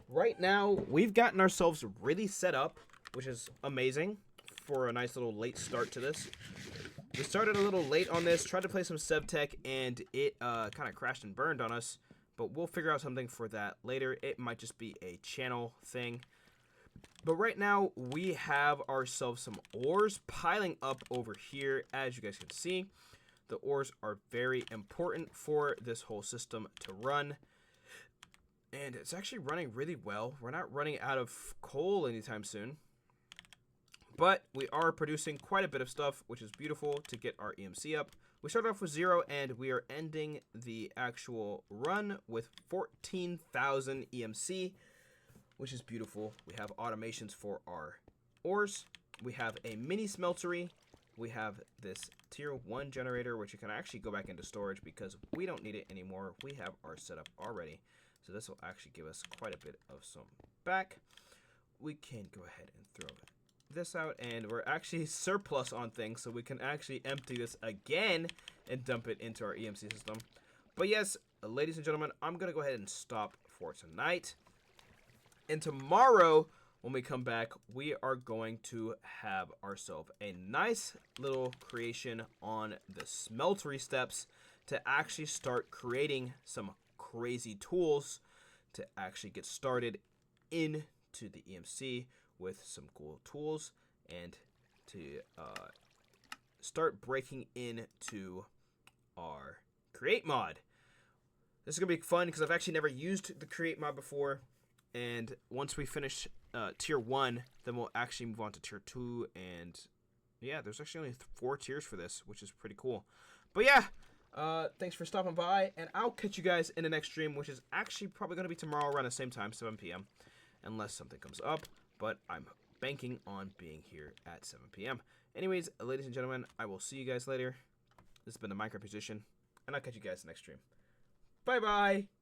Right now, we've gotten ourselves really set up, which is amazing for a nice little late start to this. We started a little late on this, tried to play some SevTech, and it kind of crashed and burned on us. But we'll figure out something for that later. It might just be a channel thing. But right now, we have ourselves some ores piling up over here, as you guys can see. The ores are very important for this whole system to run. And it's actually running really well. We're not running out of coal anytime soon. But we are producing quite a bit of stuff, which is beautiful to get our EMC up. We started off with 0, and we are ending the actual run with 14,000 EMC, which is beautiful. We have automations for our ores. We have a mini smeltery. We have this tier 1 generator, which you can actually go back into storage because we don't need it anymore. We have our setup already. So this will actually give us quite a bit of some back. We can go ahead and throw this out, and we're actually surplus on things, so we can actually empty this again and dump it into our EMC system. But yes, ladies and gentlemen, I'm going to go ahead and stop for tonight. And tomorrow, when we come back, we are going to have ourselves a nice little creation on the smeltery steps to actually start creating some crazy tools to actually get started into the EMC with some cool tools and to start breaking into our create mod. This is going to be fun because I've actually never used the create mod before. And once we finish tier 1, then we'll actually move on to tier 2. And yeah, there's actually only 4 tiers for this, which is pretty cool. But yeah, thanks for stopping by. And I'll catch you guys in the next stream, which is actually probably going to be tomorrow around the same time, 7 p.m. Unless something comes up. But I'm banking on being here at 7 p.m. Anyways, ladies and gentlemen, I will see you guys later. This has been the Minecraft Musician, and I'll catch you guys next stream. Bye-bye!